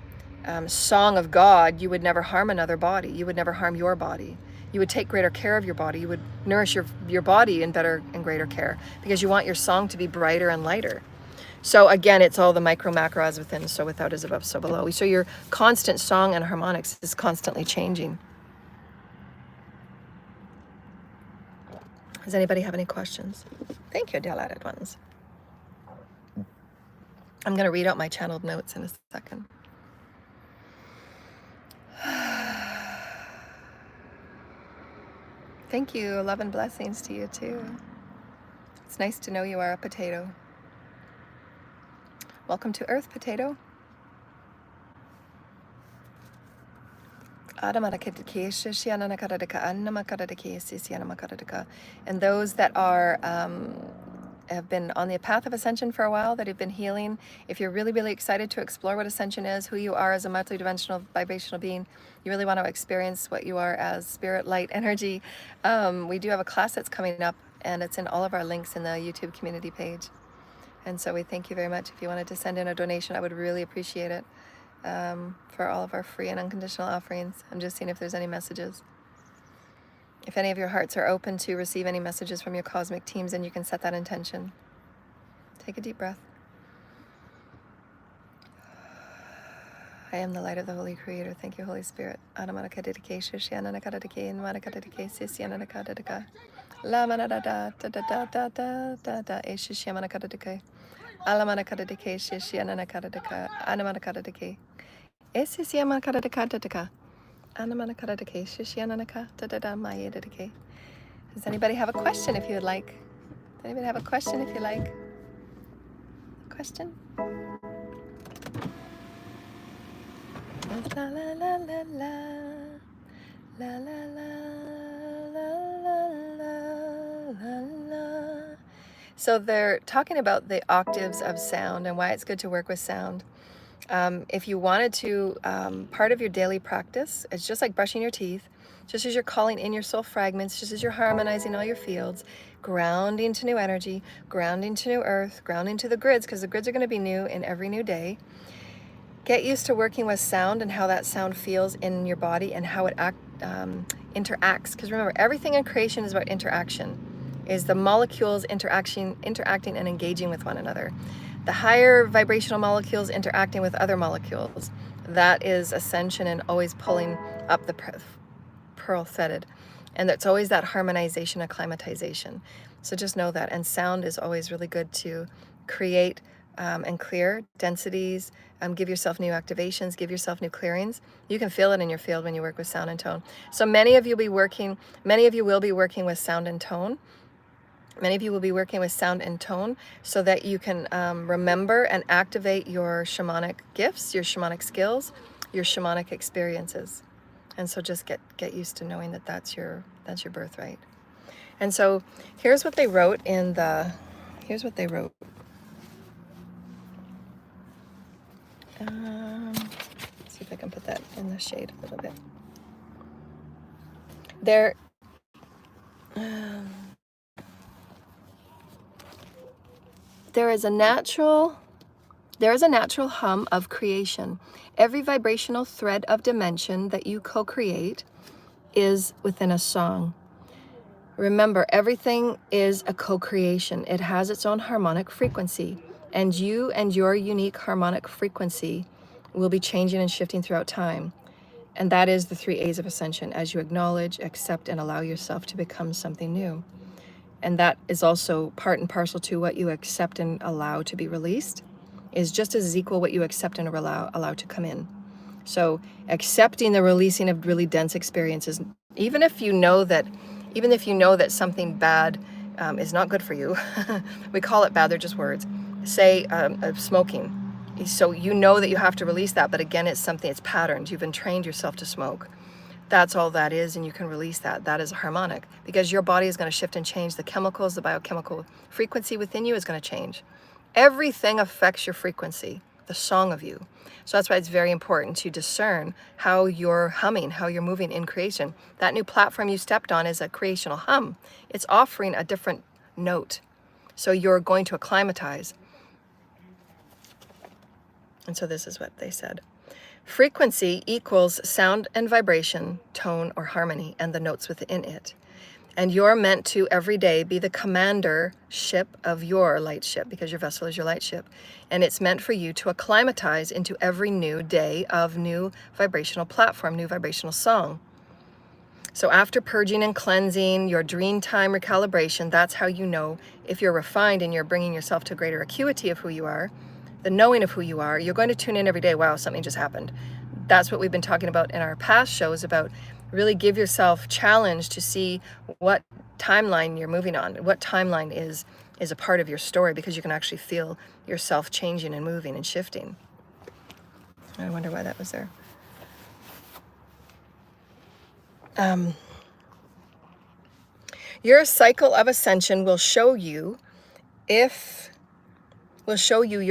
song of God, you would never harm another body. You would never harm your body. You would take greater care of your body. You would nourish your body in better and greater care, because you want your song to be brighter and lighter. So again, it's all the micro macro, as within, so without, as above, so below. So your constant song and harmonics is constantly changing. Does anybody have any questions? Thank you, delighted ones. I'm going to read out my channeled notes in a second. Thank you. Love and blessings to you too. It's nice to know you are a potato. Welcome to Earth, potato. And those that have been on the path of ascension for a while, that have been healing, if you're really, really excited to explore what ascension is, who you are as a multidimensional vibrational being, you really want to experience what you are as spirit, light, energy, we do have a class that's coming up, and it's in all of our links in the YouTube community page. And so we thank you very much. If you wanted to send in a donation, I would really appreciate it, for all of our free and unconditional offerings. I'm just seeing if there's any messages. If any of your hearts are open to receive any messages from your cosmic teams, then you can set that intention. Take a deep breath. I am the light of the Holy Creator. Thank you, Holy Spirit. La manada da da da da da da da da eshishiamana kadadike. Alamana kadadike shishiana kadadika. Anamana kadadike. Esisiamana kadadika dadika. Anamana kadadike shishiana da da da maya dadike. Does anybody have a question if you would like? Does anybody have a question if you like? Question? La la la la la. La la la la la la. So they're talking about the octaves of sound and why it's good to work with sound. If you wanted to, part of your daily practice, it's just like brushing your teeth, just as you're calling in your soul fragments, just as you're harmonizing all your fields, grounding to new energy, grounding to new earth, grounding to the grids, because the grids are going to be new in every new day. Get used to working with sound and how that sound feels in your body and how it interacts. Because remember, everything in creation is about interaction, is the molecules interacting and engaging with one another. The higher vibrational molecules interacting with other molecules. That is ascension and always pulling up the pearl threaded. And it's always that harmonization, acclimatization. So just know that. And sound is always really good to create and clear densities, Give yourself new activations, give yourself new clearings. You can feel it in your field when you work with sound and tone. So many of you will be working with sound and tone. Many of you will be working with sound and tone so that you can remember and activate your shamanic gifts, your shamanic skills, your shamanic experiences. And so just get used to knowing that that's your birthright. And so here's what they wrote here's what they wrote. See if I can put that in the shade a little bit. There is a natural hum of creation. Every vibrational thread of dimension that you co-create is within a song. Remember, everything is a co-creation. It has its own harmonic frequency, and you and your unique harmonic frequency will be changing and shifting throughout time. And that is the 3 A's of Ascension, as you acknowledge, accept, and allow yourself to become something new. And that is also part and parcel to what you accept and allow to be released, is just as equal what you accept and allow to come in. So accepting the releasing of really dense experiences, even if you know that something bad is not good for you, we call it bad, they're just words. Say smoking. So you know that you have to release that, but again, it's patterns. You've been trained yourself to smoke. That's all that is, and you can release that. That is a harmonic, because your body is going to shift and change. The chemicals, the biochemical frequency within you is going to change. Everything affects your frequency, the song of you. So that's why it's very important to discern how you're humming, how you're moving in creation. That new platform you stepped on is a creational hum. It's offering a different note. So you're going to acclimatize. And so this is what they said. Frequency equals sound and vibration, tone or harmony, and the notes within it. And you're meant to every day be the commander ship of your light ship, because your vessel is your light ship. And it's meant for you to acclimatize into every new day of new vibrational platform, new vibrational song. So after purging and cleansing, your dream time recalibration, that's how you know if you're refined and you're bringing yourself to greater acuity of who you are, the knowing of who you are. You're going to tune in every day. Wow, something just happened. That's what we've been talking about in our past shows, about really give yourself challenge to see what timeline you're moving on, what timeline is a part of your story, because you can actually feel yourself changing and moving and shifting. I wonder why that was there. Your cycle of ascension will show you your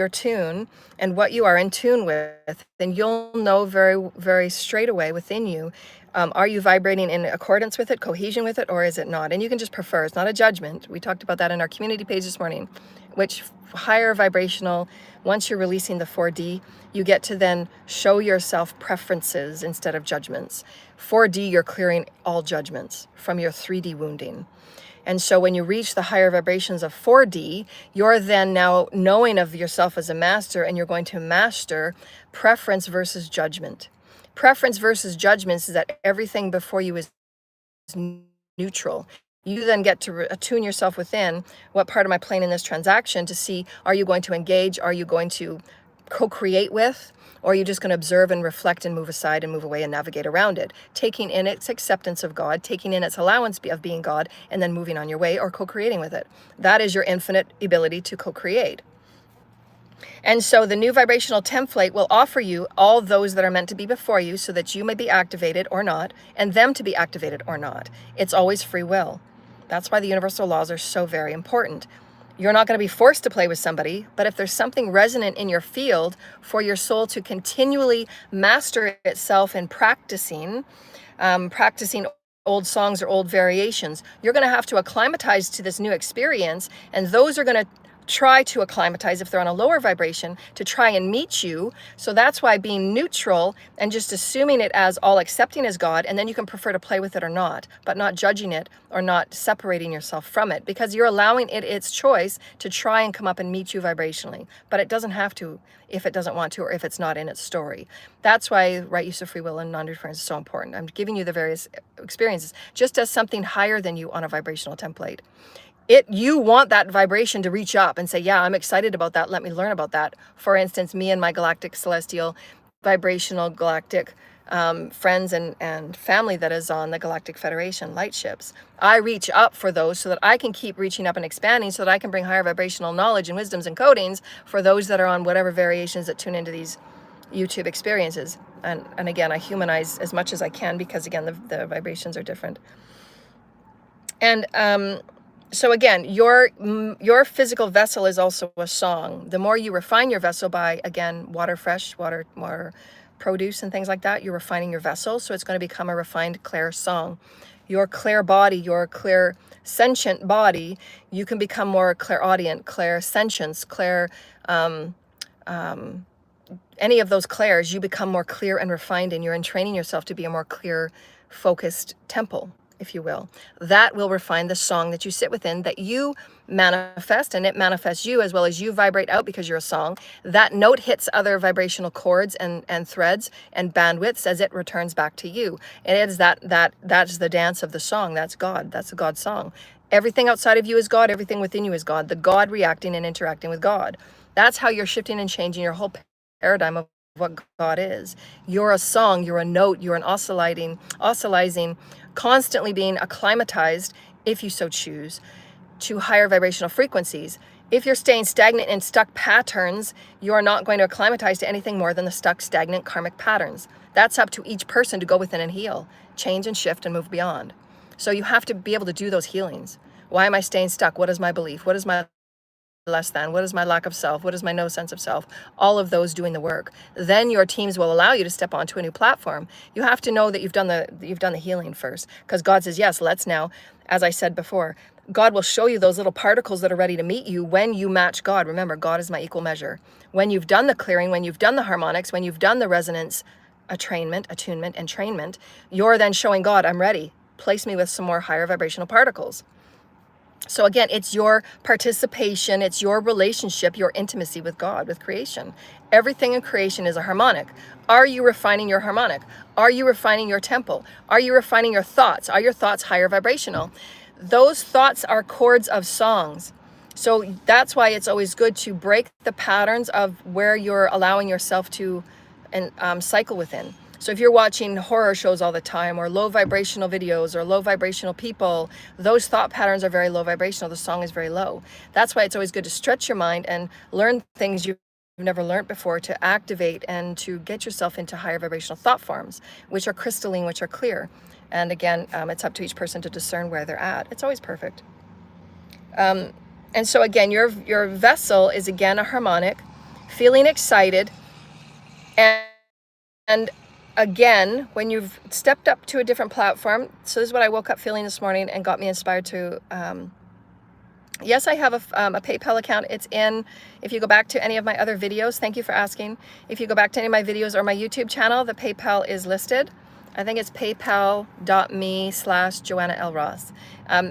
tune and what you are in tune with, then you'll know very, very straight away within you, are you vibrating in accordance with it, cohesion with it, or is it not? And you can just prefer. It's not a judgment. We talked about that in our community page this morning, which higher vibrational, once you're releasing the 4D, you get to then show yourself preferences instead of judgments. 4D, you're clearing all judgments from your 3D wounding. And so when you reach the higher vibrations of 4D, you're then now knowing of yourself as a master, and you're going to master preference versus judgment. Preference versus judgments is that everything before you is neutral. You then get to attune yourself within, what part am I playing in this transaction, to see, are you going to engage? Are you going to co-create with? Or are you just going to observe and reflect and move aside and move away and navigate around it, taking in its acceptance of God, taking in its allowance of being God, and then moving on your way, or co-creating with it? That is your infinite ability to co-create. And so the new vibrational template will offer you all those that are meant to be before you, so that you may be activated or not, and them to be activated or not. It's always free will. That's why the universal laws are so very important. You're not going to be forced to play with somebody, but if there's something resonant in your field for your soul to continually master itself in practicing old songs or old variations, you're going to have to acclimatize to this new experience, and those are going to try to acclimatize, if they're on a lower vibration, to try and meet you. So that's why being neutral and just assuming it as all accepting as God, and then you can prefer to play with it or not, but not judging it or not separating yourself from it, because you're allowing it its choice to try and come up and meet you vibrationally. But it doesn't have to if it doesn't want to, or if it's not in its story. That's why right use of free will and non-interference is so important. I'm giving you the various experiences just as something higher than you on a vibrational template. You want that vibration to reach up and say, yeah, I'm excited about that. Let me learn about that. For instance, me and my galactic celestial vibrational galactic friends and family that is on the Galactic Federation light ships. I reach up for those so that I can keep reaching up and expanding so that I can bring higher vibrational knowledge and wisdoms and codings for those that are on whatever variations that tune into these YouTube experiences. And again, I humanize as much as I can because again, the vibrations are different. And so again, your physical vessel is also a song. The more you refine your vessel by, again, fresh water produce and things like that, you're refining your vessel. So it's going to become a refined, clear song. Your clear body, your clear sentient body, you can become more clairaudient, clear sentience, clear, any of those clairs, you become more clear and refined, and you're entraining yourself to be a more clear, focused temple, if you will. That will refine the song that you sit within, that you manifest, and it manifests you as well as you vibrate out because you're a song. That note hits other vibrational chords and threads and bandwidths as it returns back to you. And it is that's the dance of the song. That's God. That's a God song. Everything outside of you is God. Everything within you is God. The God reacting and interacting with God. That's how you're shifting and changing your whole paradigm of what God is. You're a song, you're a note, you're an oscillating, constantly being acclimatized, if you so choose, to higher vibrational frequencies. If you're staying stagnant in stuck patterns, you are not going to acclimatize to anything more than the stuck, stagnant karmic patterns. That's up to each person to go within and heal, change and shift and move beyond. So you have to be able to do those healings. Why am I staying stuck? What is my belief? What is my less than? What is my lack of self? What is my no sense of self? All of those doing the work. Then your teams will allow you to step onto a new platform. You have to know that you've done the healing first, because God says, yes, let's now, as I said before, God will show you those little particles that are ready to meet you when you match God. Remember, God is my equal measure. When you've done the clearing, when you've done the harmonics, when you've done the resonance, attunement, and trainment, you're then showing God, I'm ready. Place me with some more higher vibrational particles. So again, it's your participation, it's your relationship, your intimacy with God, with creation. Everything in creation is a harmonic. Are you refining your harmonic? Are you refining your temple? Are you refining your thoughts? Are your thoughts higher vibrational? Those thoughts are chords of songs. So that's why it's always good to break the patterns of where you're allowing yourself to cycle within. So if you're watching horror shows all the time, or low vibrational videos, or low vibrational people, those thought patterns are very low vibrational. The song is very low. That's why it's always good to stretch your mind and learn things you've never learned before, to activate and to get yourself into higher vibrational thought forms, which are crystalline, which are clear. And again, it's up to each person to discern where they're at. It's always perfect. And so again, your vessel is again a harmonic, feeling excited, and again, when you've stepped up to a different platform, so this is what I woke up feeling this morning and got me inspired to, yes, I have a PayPal account. It's in, if you go back to any of my other videos, thank you for asking. If you go back to any of my videos or my YouTube channel, the PayPal is listed. I think it's paypal.me/JoannaLRoss.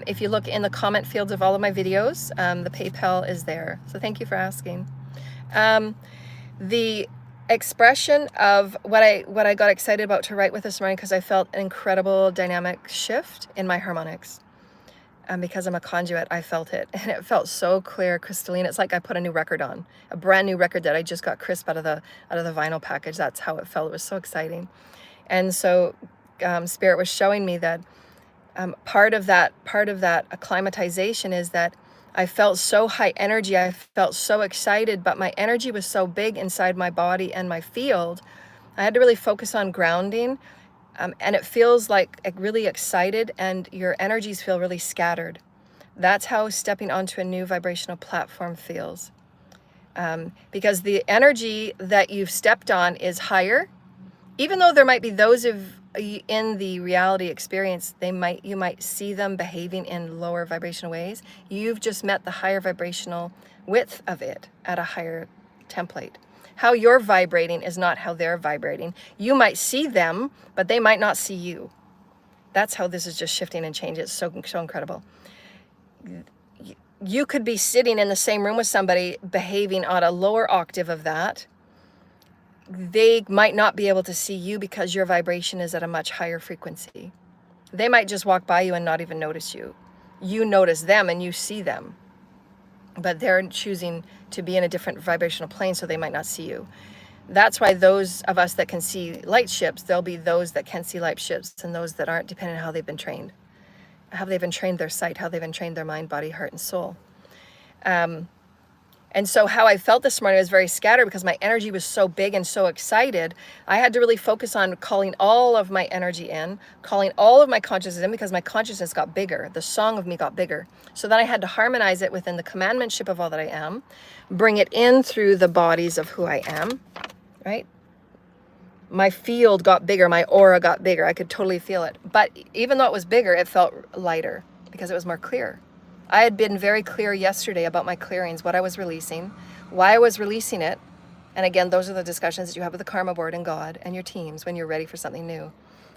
If you look in the comment fields of all of my videos, the PayPal is there. So thank you for asking. The expression of what I got excited about to write with this morning, because I felt an incredible dynamic shift in my harmonics. Because I'm a conduit, I felt it, and it felt so clear, crystalline. It's like I put a new record on, a brand new record that I just got crisp out of the vinyl package. That's how it felt. It was so exciting. And so Spirit was showing me that part of that acclimatization is that I felt so high energy. I felt so excited, but my energy was so big inside my body and my field. I had to really focus on grounding. And it feels like really excited, and your energies feel really scattered. That's how stepping onto a new vibrational platform feels. Because the energy that you've stepped on is higher, even though there might be those in the reality experience, you might see them behaving in lower vibrational ways. You've just met the higher vibrational width of it at a higher template. How you're vibrating is not how they're vibrating. You might see them, but they might not see you. That's how this is just shifting and changing. It's so incredible. You could be sitting in the same room with somebody behaving on a lower octave of that. They might not be able to see you because your vibration is at a much higher frequency. They might just walk by you and not even notice you. you notice them and you see them, but they're choosing to be in a different vibrational plane, so they might not see you. That's why those of us that can see light ships, there'll be those that can see light ships and those that aren't, depending on how they've been trained. How they've been trained their sight, how they've been trained their mind, body, heart, and soul. And so how I felt this morning was very scattered because my energy was so big and so excited. I had to really focus on calling all of my energy in, calling all of my consciousness in, because my consciousness got bigger. The song of me got bigger. So then I had to harmonize it within the commandmentship of all that I am, bring it in through the bodies of who I am, right? My field got bigger, my aura got bigger. I could totally feel it. But even though it was bigger, it felt lighter because it was more clear. I had been very clear yesterday about my clearings, what I was releasing, why I was releasing it. And again, those are the discussions that you have with the karma board and God and your teams when you're ready for something new.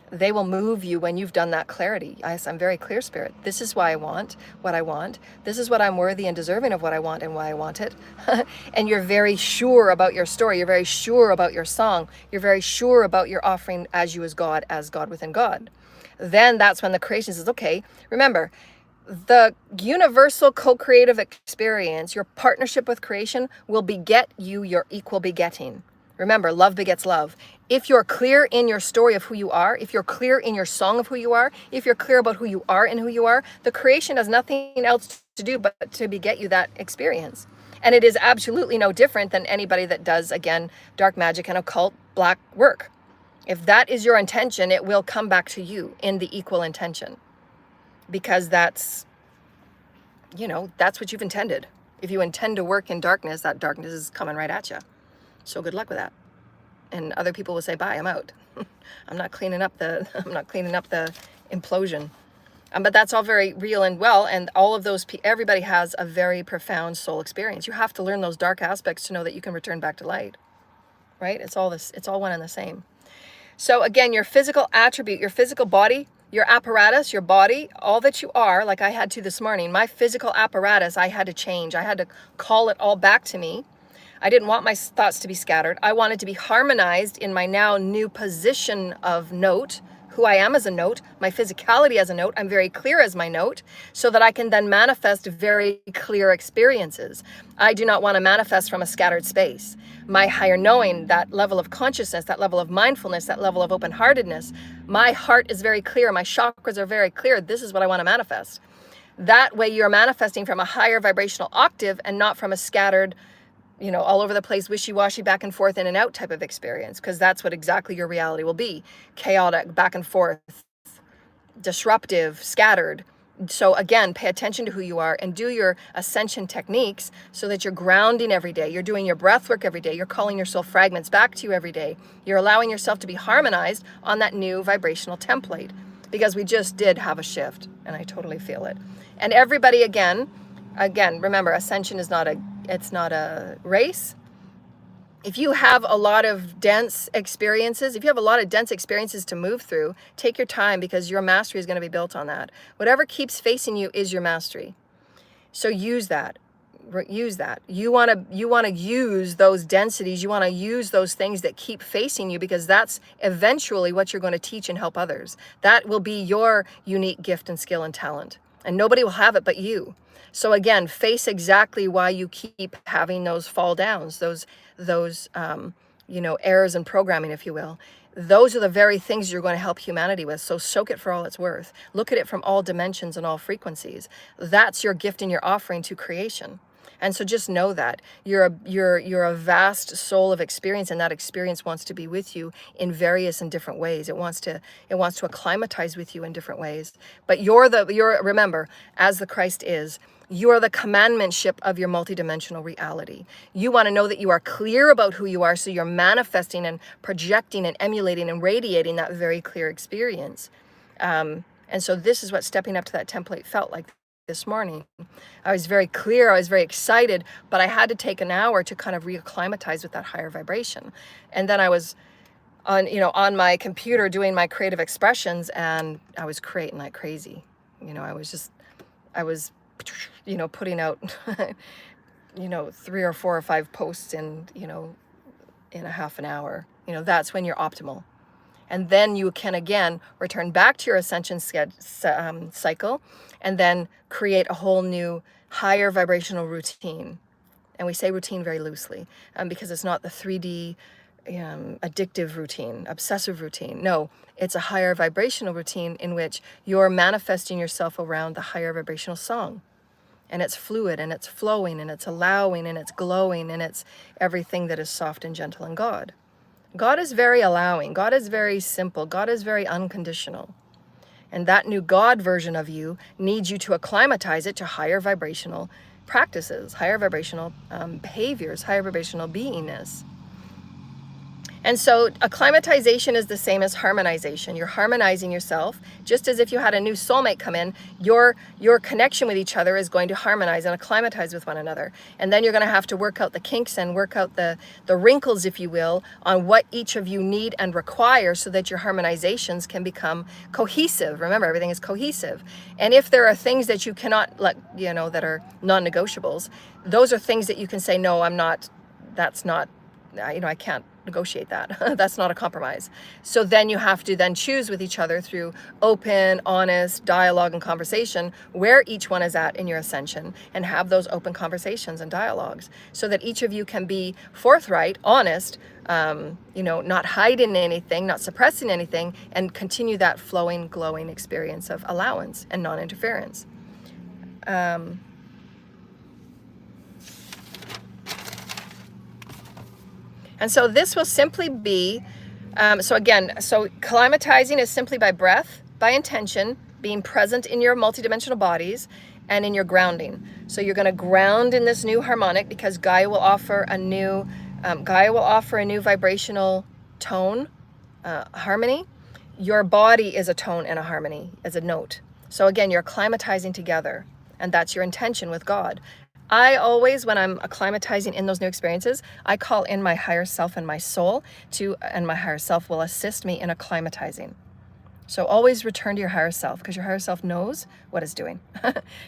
They will move you when you've done that clarity. I'm very clear, Spirit. This is why I want what I want. This is what I'm worthy and deserving of what I want and why I want it. And you're very sure about your story. You're very sure about your song. You're very sure about your offering as you as God within God. Then that's when the creation says, okay, remember, the universal co-creative experience, your partnership with creation, will beget you your equal begetting. Remember, love begets love. If you're clear in your story of who you are, if you're clear in your song of who you are, if you're clear about who you are and who you are, the creation has nothing else to do but to beget you that experience. And it is absolutely no different than anybody that does, again, dark magic and occult black work. If that is your intention, it will come back to you in the equal intention. Because that's, that's what you've intended. If you intend to work in darkness, that darkness is coming right at you. So good luck with that. And other people will say, bye, I'm out. I'm not cleaning up the implosion. But that's all very real and well. And all of those, everybody has a very profound soul experience. You have to learn those dark aspects to know that you can return back to light, right? It's all one and the same. So again, your physical attribute, your physical body, your apparatus, your body, all that you are, like I had to this morning, my physical apparatus, I had to change. I had to call it all back to me. I didn't want my thoughts to be scattered. I wanted to be harmonized in my now new position of note, who I am as a note, my physicality as a note. I'm very clear as my note, so that I can then manifest very clear experiences. I do not want to manifest from a scattered space. My higher knowing, that level of consciousness, that level of mindfulness, that level of open-heartedness, my heart is very clear. My chakras are very clear. This is what I want to manifest. That way you're manifesting from a higher vibrational octave and not from a scattered, all over the place, wishy-washy, back and forth, in and out type of experience, because that's what exactly your reality will be. Chaotic, back and forth, disruptive, scattered. So again, pay attention to who you are and do your ascension techniques so that you're grounding every day. You're doing your breath work every day. You're calling your soul fragments back to you every day. You're allowing yourself to be harmonized on that new vibrational template, because we just did have a shift, and I totally feel it. And everybody, again, remember, ascension is not a race. If you have a lot of dense experiences, to move through, take your time, because your mastery is going to be built on that. Whatever keeps facing you is your mastery. So use that. You want to use those densities. You want to use those things that keep facing you, because that's eventually what you're going to teach and help others. That will be your unique gift and skill and talent. And nobody will have it but you. So again, face exactly why you keep having those fall downs, those errors in programming, if you will. Those are the very things you're going to help humanity with. So soak it for all it's worth. Look at it from all dimensions and all frequencies. That's your gift and your offering to creation. And so just know that you're a vast soul of experience, and that experience wants to be with you in various and different ways. It wants to acclimatize with you in different ways. But remember, as the Christ is, you are the commandmentship of your multidimensional reality. You want to know that you are clear about who you are, so you're manifesting and projecting and emulating and radiating that very clear experience. And so this is what stepping up to that template felt like this morning. I was very clear, I was very excited, but I had to take an hour to kind of reacclimatize with that higher vibration. And then I was on my computer doing my creative expressions, and I was creating like crazy. I was putting out 3 or 4 or 5 posts in a half an hour. That's when you're optimal. And then you can again return back to your ascension cycle and then create a whole new higher vibrational routine. And we say routine very loosely because it's not the 3D addictive routine, obsessive routine. No, it's a higher vibrational routine in which you're manifesting yourself around the higher vibrational song. And it's fluid and it's flowing and it's allowing and it's glowing and it's everything that is soft and gentle in God. God is very allowing. God is very simple. God is very unconditional. And that new God version of you needs you to acclimatize it to higher vibrational practices, higher vibrational behaviors, higher vibrational beingness. And so acclimatization is the same as harmonization. You're harmonizing yourself, just as if you had a new soulmate come in, your connection with each other is going to harmonize and acclimatize with one another. And then you're going to have to work out the kinks and work out the wrinkles, if you will, on what each of you need and require so that your harmonizations can become cohesive. Remember, everything is cohesive. And if there are things that you cannot let, that are non-negotiables, those are things that you can say, no, that's not, I can't negotiate that. That's not a compromise. So then you have to then choose with each other through open, honest dialogue and conversation where each one is at in your ascension and have those open conversations and dialogues so that each of you can be forthright, honest, not hiding anything, not suppressing anything, and continue that flowing, glowing experience of allowance and non-interference. And so this will simply be, so climatizing is simply by breath, by intention, being present in your multidimensional bodies and in your grounding. So you're going to ground in this new harmonic because Gaia will offer a new vibrational tone, harmony. Your body is a tone and a harmony, as a note. So again, you're acclimatizing together, and that's your intention with God. I always, when I'm acclimatizing in those new experiences, I call in my higher self and my soul and my higher self will assist me in acclimatizing. So always return to your higher self because your higher self knows what it's doing.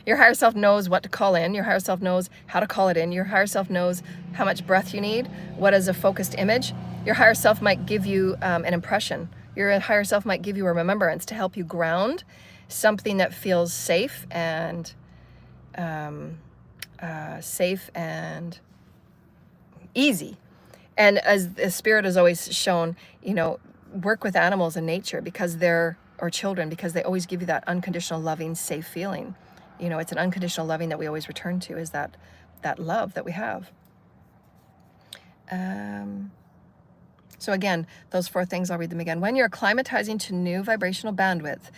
Your higher self knows what to call in. Your higher self knows how to call it in. Your higher self knows how much breath you need, what is a focused image. Your higher self might give you an impression. Your higher self might give you a remembrance to help you ground something that feels safe and easy. And as the spirit has always shown, work with animals in nature or children, because they always give you that unconditional, loving, safe feeling. It's an unconditional loving that we always return to, is that love that we have. So again, those 4 things, I'll read them again. When you're acclimatizing to new vibrational bandwidth,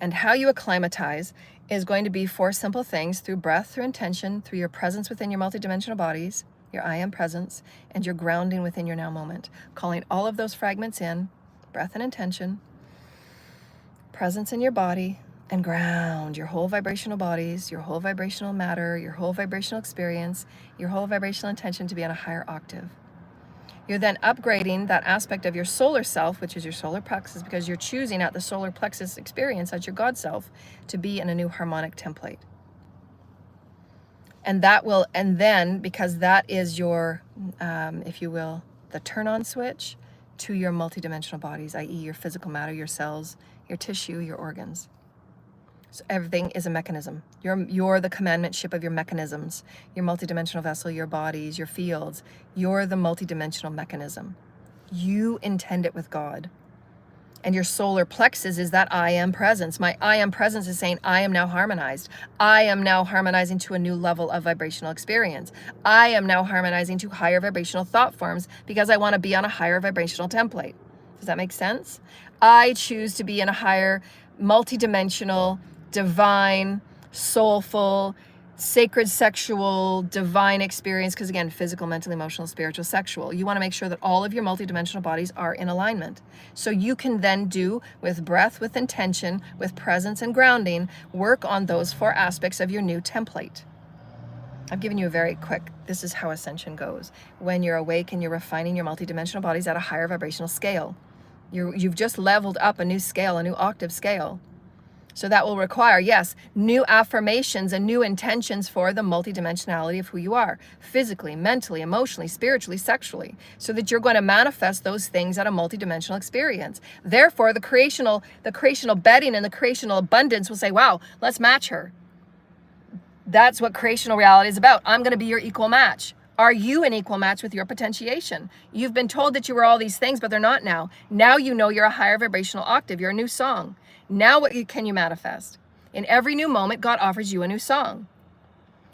and how you acclimatize is going to be 4 simple things: through breath, through intention, through your presence within your multidimensional bodies, your I am presence, and your grounding within your now moment. Calling all of those fragments in, breath and intention, presence in your body, and ground your whole vibrational bodies, your whole vibrational matter, your whole vibrational experience, your whole vibrational intention to be on a higher octave. You're then upgrading that aspect of your solar self, which is your solar plexus, because you're choosing at the solar plexus experience as your God self to be in a new harmonic template. And then because that is your, if you will, the turn on switch to your multidimensional bodies, i.e. your physical matter, your cells, your tissue, your organs. So everything is a mechanism. You're the commandment ship of your mechanisms, your multidimensional vessel, your bodies, your fields. You're the multidimensional mechanism. You intend it with God. And your solar plexus is that I am presence. My I am presence is saying, I am now harmonized. I am now harmonizing to a new level of vibrational experience. I am now harmonizing to higher vibrational thought forms because I want to be on a higher vibrational template. Does that make sense? I choose to be in a higher multidimensional, divine, soulful, sacred, sexual, divine experience. Because again, physical, mental, emotional, spiritual, sexual. You want to make sure that all of your multidimensional bodies are in alignment. So you can then do, with breath, with intention, with presence and grounding, work on those 4 aspects of your new template. I've given you a very quick, this is how ascension goes. When you're awake and you're refining your multidimensional bodies at a higher vibrational scale. You've just leveled up a new scale, a new octave scale. So that will require, yes, new affirmations and new intentions for the multidimensionality of who you are, physically, mentally, emotionally, spiritually, sexually, so that you're going to manifest those things at a multidimensional experience. Therefore, the creational bedding and the creational abundance will say, wow, let's match her. That's what creational reality is about. I'm going to be your equal match. Are you an equal match with your potentiation? You've been told that you were all these things, but they're not now. Now you know you're a higher vibrational octave. You're a new song. Now can you manifest? In every new moment, God offers you a new song.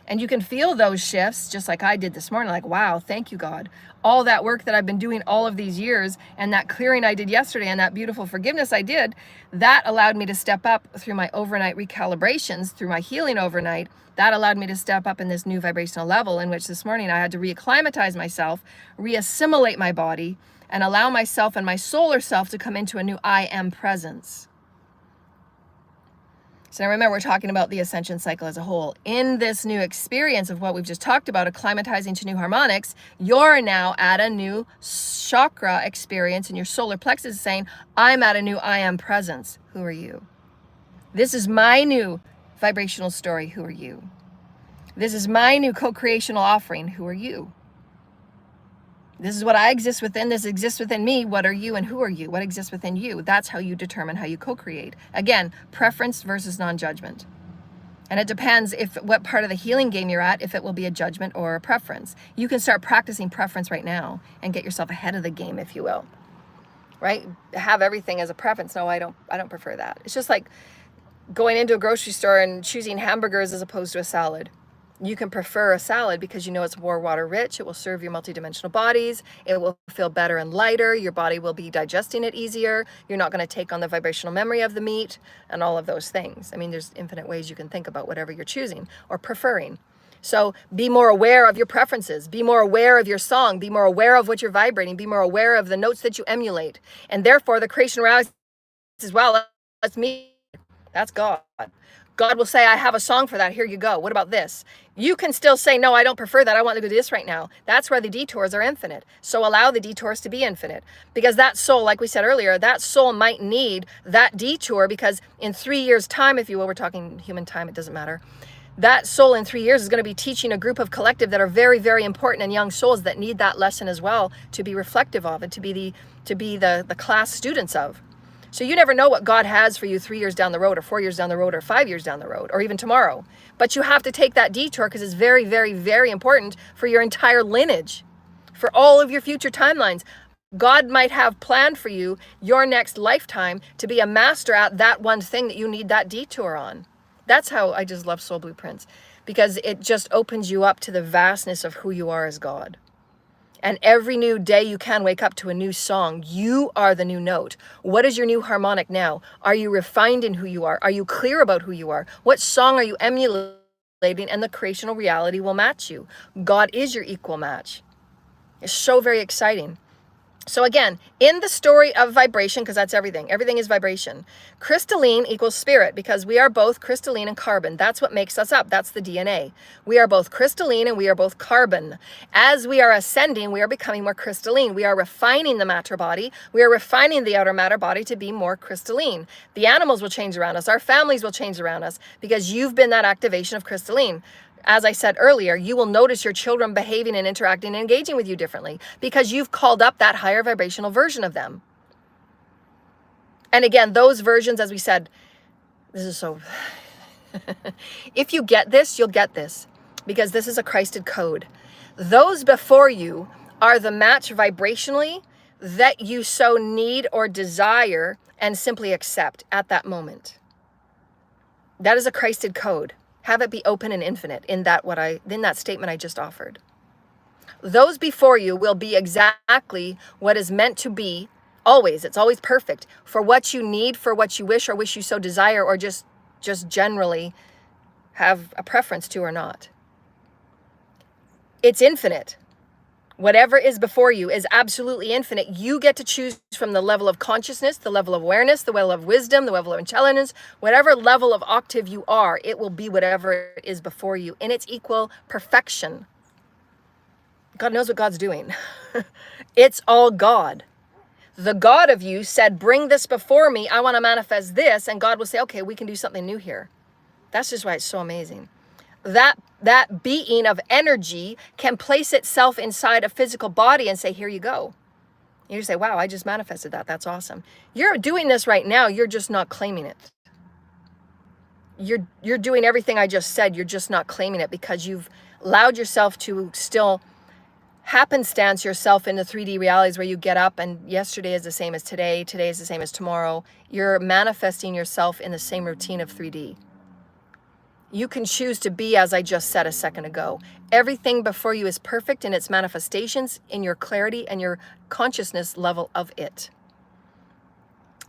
And you can feel those shifts, just like I did this morning, like, wow, thank you, God. All that work that I've been doing all of these years, and that clearing I did yesterday, and that beautiful forgiveness I did, that allowed me to step up through my overnight recalibrations, through my healing overnight. That allowed me to step up in this new vibrational level, in which this morning I had to reacclimatize myself, reassimilate my body, and allow myself and my solar self to come into a new I am presence. So now remember, we're talking about the ascension cycle as a whole. In this new experience of what we've just talked about, acclimatizing to new harmonics, you're now at a new chakra experience, and your solar plexus is saying, I'm at a new I am presence. Who are you? This is my new vibrational story. Who are you? This is my new co-creational offering. Who are you? This is what I exist within. This exists within me. What are you and who are you? What exists within you? That's how you determine how you co-create. Again, preference versus non-judgment. And it depends what part of the healing game you're at, if it will be a judgment or a preference. You can start practicing preference right now and get yourself ahead of the game, if you will. Right? Have everything as a preference. No, I don't prefer that. It's just like going into a grocery store and choosing hamburgers as opposed to a salad. You can prefer a salad because you know it's more water rich. It will serve your multidimensional bodies. It will feel better and lighter. Your body will be digesting it easier. You're not going to take on the vibrational memory of the meat and all of those things. I mean, there's infinite ways you can think about whatever you're choosing or preferring. So be more aware of your preferences. Be more aware of your song. Be more aware of what you're vibrating. Be more aware of the notes that you emulate. And therefore, the creation reality says, well, that's me. That's God. God will say, I have a song for that. Here you go. What about this? You can still say, no, I don't prefer that. I want to do this right now. That's where the detours are infinite. So allow the detours to be infinite. Because that soul, like we said earlier, that soul might need that detour, because in 3 years' time, if you will, we're talking human time, it doesn't matter. That soul in 3 years is going to be teaching a group of collective that are very, very important and young souls that need that lesson as well to be reflective of and to be the class students of. So you never know what God has for you 3 years down the road or 4 years down the road or 5 years down the road or even tomorrow. But you have to take that detour because it's very, very, very important for your entire lineage, for all of your future timelines. God might have planned for you your next lifetime to be a master at that one thing that you need that detour on. That's how I just love Soul Blueprints, because it just opens you up to the vastness of who you are as God. And every new day you can wake up to a new song. You are the new note. What is your new harmonic now? Are you refined in who you are? Are you clear about who you are? What song are you emulating? And the creational reality will match you. God is your equal match. It's so very exciting. So again, in the story of vibration, because that's everything. Everything is vibration. Crystalline equals spirit, because we are both crystalline and carbon. That's what makes us up. That's the DNA. We are both crystalline and we are both carbon. As we are ascending, we are becoming more crystalline. We are refining the matter body. We are refining the outer matter body to be more crystalline. The animals will change around us. Our families will change around us, because you've been that activation of crystalline. As I said earlier, you will notice your children behaving and interacting and engaging with you differently because you've called up that higher vibrational version of them. And again, those versions, as we said, this is so... if you get this, you'll get this, because this is a Christed code. Those before you are the match vibrationally that you so need or desire and simply accept at that moment. That is a Christed code. Have it be open and infinite in that statement I just offered. Those before you will be exactly what is meant to be always. It's always perfect for what you need, for what you wish or wish you so desire, or just generally have a preference to or not. It's infinite. Whatever is before you is absolutely infinite. You get to choose from the level of consciousness, the level of awareness, the level of wisdom, the level of intelligence, whatever level of octave you are, it will be whatever is before you in its equal perfection. God knows what God's doing. It's all God. the God of you said, bring this before me. I want to manifest this. And God will say, okay, we can do something new here. That's just why it's so amazing. That being of energy can place itself inside a physical body and say, here you go. You say, wow, I just manifested that. That's awesome. You're doing this right now. You're just not claiming it. You're doing everything I just said. You're just not claiming it because you've allowed yourself to still happenstance yourself in the 3D realities where you get up and yesterday is the same as today. Today is the same as tomorrow. You're manifesting yourself in the same routine of 3D. You can choose to be, as I just said a second ago. Everything before you is perfect in its manifestations, in your clarity and your consciousness level of it.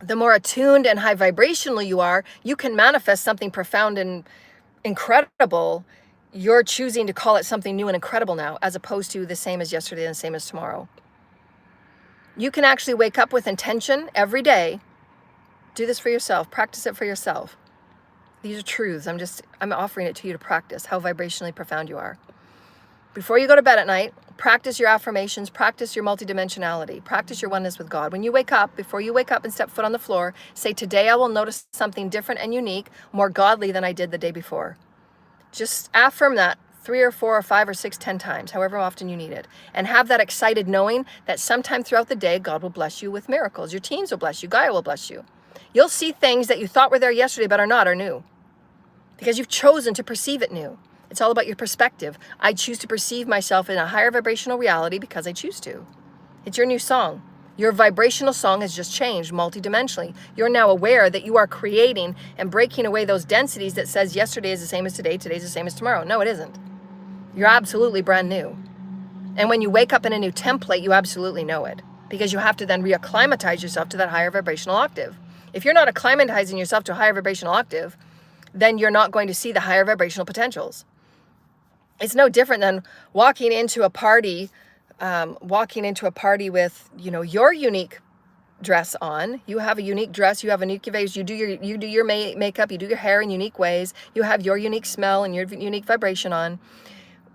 The more attuned and high vibrational you are, you can manifest something profound and incredible. You're choosing to call it something new and incredible now, as opposed to the same as yesterday and the same as tomorrow. You can actually wake up with intention every day. Do this for yourself. Practice it for yourself. These are truths. I'm offering it to you to practice how vibrationally profound you are. Before you go to bed at night, practice your affirmations, practice your multidimensionality, practice your oneness with God. When you wake up, before you wake up and step foot on the floor, say, today I will notice something different and unique, more godly than I did the day before. Just affirm that 3 or 4 or 5 or 6, 10 times, however often you need it. And have that excited knowing that sometime throughout the day, God will bless you with miracles. Your teams will bless you. Gaia will bless you. You'll see things that you thought were there yesterday but are not, are new. Because you've chosen to perceive it new. It's all about your perspective. I choose to perceive myself in a higher vibrational reality because I choose to. It's your new song. Your vibrational song has just changed multidimensionally. You're now aware that you are creating and breaking away those densities that says yesterday is the same as today, today's the same as tomorrow. No, it isn't. You're absolutely brand new. And when you wake up in a new template, you absolutely know it. Because you have to then reacclimatize yourself to that higher vibrational octave. If you're not acclimatizing yourself to a higher vibrational octave, then you're not going to see the higher vibrational potentials. It's no different than walking into a party with, your unique dress on. You have a unique dress, you have a unique face, you do your makeup, you do your hair in unique ways, you have your unique smell and your unique vibration on.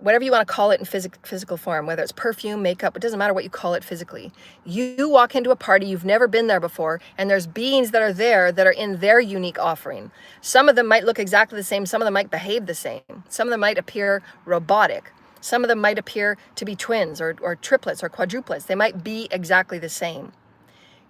Whatever you want to call it in physical form, whether it's perfume, makeup, it doesn't matter what you call it physically. You walk into a party, you've never been there before, and there's beings that are there that are in their unique offering. Some of them might look exactly the same, some of them might behave the same, some of them might appear robotic, some of them might appear to be twins or triplets or quadruplets. They might be exactly the same.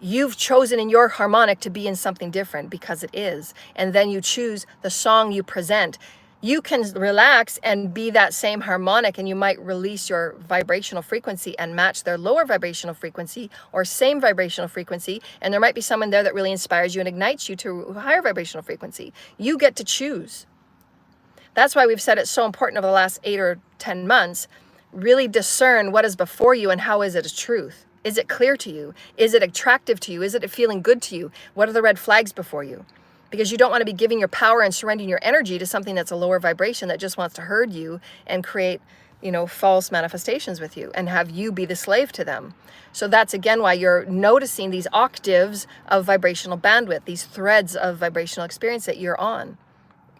You've chosen in your harmonic to be in something different because it is, and then you choose the song you present. You can relax and be that same harmonic, and you might release your vibrational frequency and match their lower vibrational frequency or same vibrational frequency. And there might be someone there that really inspires you and ignites you to a higher vibrational frequency. You get to choose. That's why we've said it's so important over the last 8 or 10 months. Really discern what is before you and how is it a truth. Is it clear to you? Is it attractive to you? Is it feeling good to you? What are the red flags before you? Because you don't want to be giving your power and surrendering your energy to something that's a lower vibration that just wants to herd you and create, false manifestations with you and have you be the slave to them. So that's again why you're noticing these octaves of vibrational bandwidth, these threads of vibrational experience that you're on.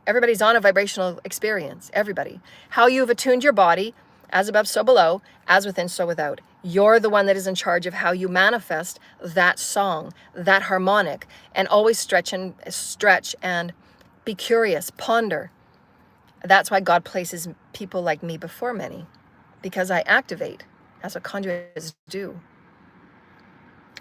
Everybody's on a vibrational experience, everybody. How you've attuned your body, as above, so below, as within, so without. You're the one that is in charge of how you manifest that song, that harmonic, and always stretch and be curious, ponder. That's why God places people like me before many, because I activate. That's what conduits do.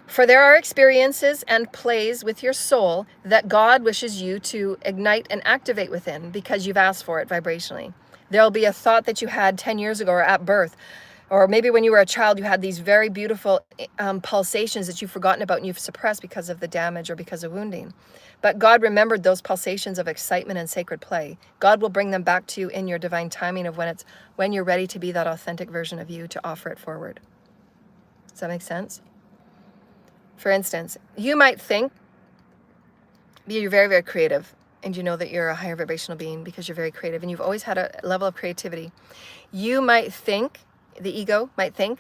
For there are experiences and plays with your soul that God wishes you to ignite and activate within because you've asked for it vibrationally. There'll be a thought that you had 10 years ago or at birth, or maybe when you were a child, you had these very beautiful pulsations that you've forgotten about and you've suppressed because of the damage or because of wounding. But God remembered those pulsations of excitement and sacred play. God will bring them back to you in your divine timing of when you're ready to be that authentic version of you to offer it forward. Does that make sense? For instance, you might think you're very, very creative and you know that you're a higher vibrational being because you're very creative and you've always had a level of creativity. You might think, the ego might think,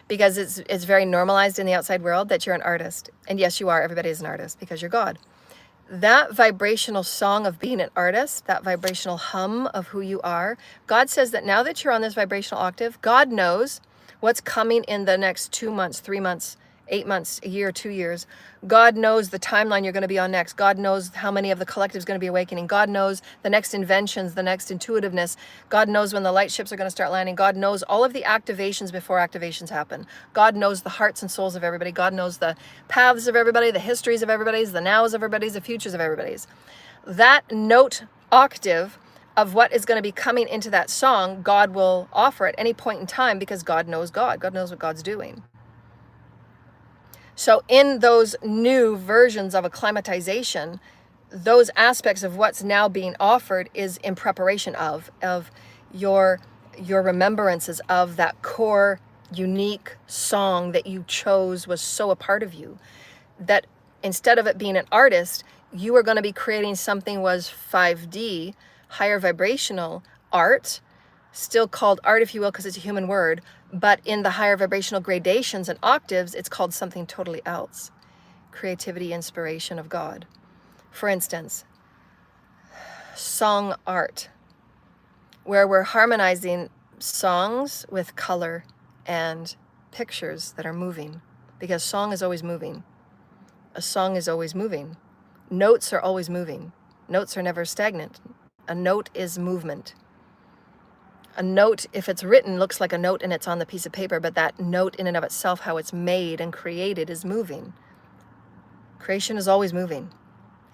because it's very normalized in the outside world that you're an artist. And yes, you are. Everybody is an artist because you're God. That vibrational song of being an artist, that vibrational hum of who you are, God says that now that you're on this vibrational octave, God knows what's coming in the next 2 months, 3 months, 8 months, a year, 2 years. God knows the timeline you're going to be on next. God knows how many of the collective is going to be awakening. God knows the next inventions, the next intuitiveness. God knows when the light ships are going to start landing. God knows all of the activations before activations happen. God knows the hearts and souls of everybody. God knows the paths of everybody, the histories of everybody's, the nows of everybody's, the futures of everybody's. That note octave of what is going to be coming into that song, God will offer at any point in time, because God knows God. God knows what God's doing. So in those new versions of acclimatization, those aspects of what's now being offered is in preparation of your remembrances of that core unique song that you chose was so a part of you, that instead of it being an artist, you are going to be creating something was 5D, higher vibrational art, still called art, if you will, because it's a human word, but in the higher vibrational gradations and octaves, it's called something totally else. Creativity, inspiration of God. For instance, song art, where we're harmonizing songs with color and pictures that are moving, because song is always moving. A song is always moving. Notes are always moving. Notes are never stagnant. A note is movement. A note, if it's written, looks like a note and it's on the piece of paper, but that note in and of itself, how it's made and created, is moving. Creation is always moving.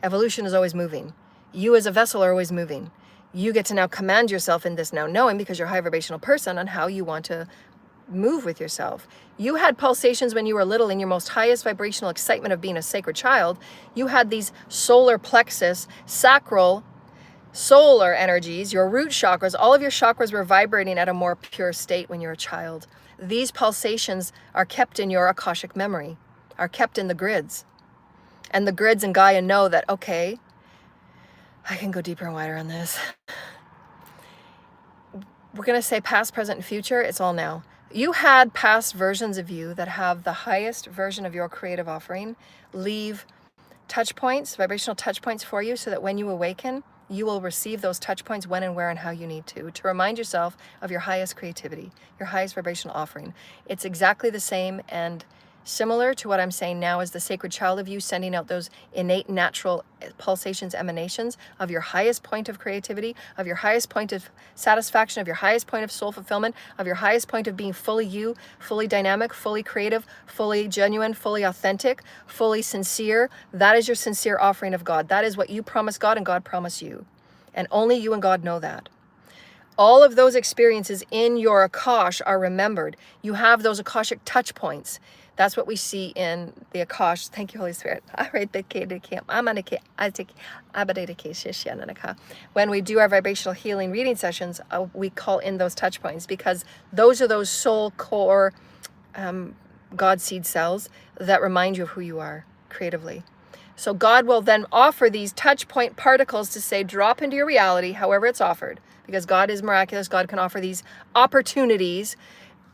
Evolution is always moving. You as a vessel are always moving. You get to now command yourself in this now knowing, because you're a high vibrational person, on how you want to move with yourself. You had pulsations when you were little in your most highest vibrational excitement of being a sacred child. You had these solar plexus, sacral, solar energies, your root chakras, all of your chakras were vibrating at a more pure state when you're a child. These pulsations are kept in your Akashic memory, are kept in the grids. And the grids and Gaia know that, okay, I can go deeper and wider on this. We're going to say past, present, and future. It's all now. You had past versions of you that have the highest version of your creative offering leave touch points, vibrational touch points for you, so that when you awaken, you will receive those touch points when and where and how you need to remind yourself of your highest creativity, your highest vibrational offering. It's exactly the same and similar to what I'm saying now as the sacred child of you, sending out those innate natural pulsations, emanations of your highest point of creativity, of your highest point of satisfaction, of your highest point of soul fulfillment, of your highest point of being fully you, fully dynamic, fully creative, fully genuine, fully authentic, fully sincere. That is your sincere offering of God. That is what you promise God and God promise you. And only you and God know that. All of those experiences in your Akash are remembered. You have those Akashic touch points. That's what we see in the Akash. Thank you, Holy Spirit. When we do our vibrational healing reading sessions, we call in those touch points, because those are those soul core God seed cells that remind you of who you are creatively. So God will then offer these touch point particles to say, drop into your reality, however it's offered, because God is miraculous. God can offer these opportunities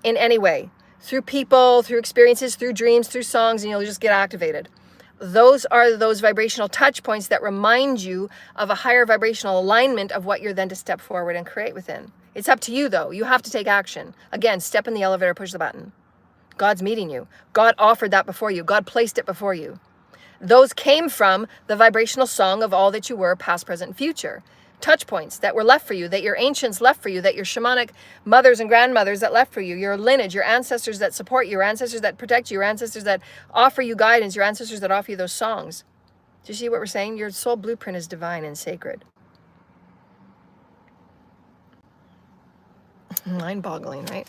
in any way, through people, through experiences, through dreams, through songs, and you'll just get activated. Those are those vibrational touch points that remind you of a higher vibrational alignment of what you're then to step forward and create within. It's up to you, though. You have to take action. Again, step in the elevator, push the button. God's meeting you. God offered that before you. God placed it before you. Those came from the vibrational song of all that you were, past, present, and future. Touch points that were left for you, that your ancients left for you, that your shamanic mothers and grandmothers that left for you, your lineage, your ancestors that support you, your ancestors that protect you, your ancestors that offer you guidance, your ancestors that offer you those songs. Do you see what we're saying? Your soul blueprint is divine and sacred. Mind-boggling, right?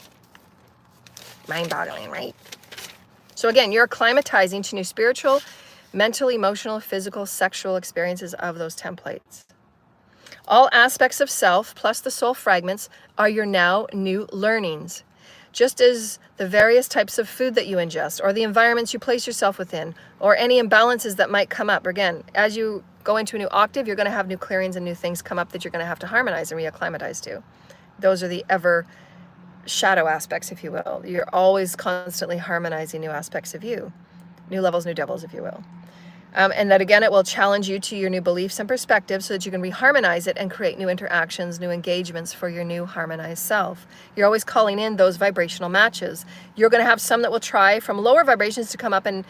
Mind-boggling, right? So again, you're acclimatizing to new spiritual, mental, emotional, physical, sexual experiences of those templates. All aspects of self, plus the soul fragments, are your now new learnings. Just as the various types of food that you ingest, or the environments you place yourself within, or any imbalances that might come up. Again, as you go into a new octave, you're going to have new clearings and new things come up that you're going to have to harmonize and reacclimatize to. Those are the ever shadow aspects, if you will. You're always constantly harmonizing new aspects of you. New levels, new devils, if you will. And that again, it will challenge you to your new beliefs and perspectives so that you can reharmonize it and create new interactions, new engagements for your new harmonized self. You're always calling in those vibrational matches. You're going to have some that will try from lower vibrations to come up and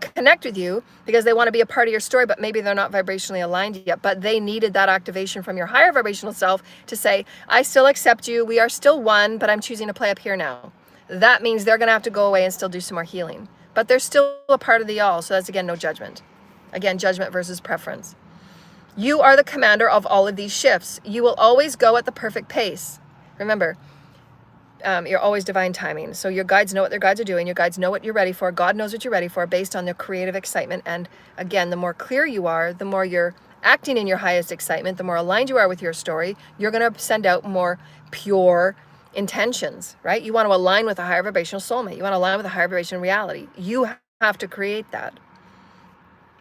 connect with you because they want to be a part of your story, but maybe they're not vibrationally aligned yet. But they needed that activation from your higher vibrational self to say, I still accept you. We are still one, but I'm choosing to play up here now. That means they're going to have to go away and still do some more healing. But they're still a part of the all. So that's, again, no judgment. Again, judgment versus preference. You are the commander of all of these shifts. You will always go at the perfect pace. Remember, you're always divine timing. So your guides know what their guides are doing. Your guides know what you're ready for. God knows what you're ready for based on their creative excitement. And again, the more clear you are, the more you're acting in your highest excitement, the more aligned you are with your story, you're going to send out more pure intentions, right? You want to align with a higher vibrational soulmate. You want to align with a higher vibrational reality. You have to create that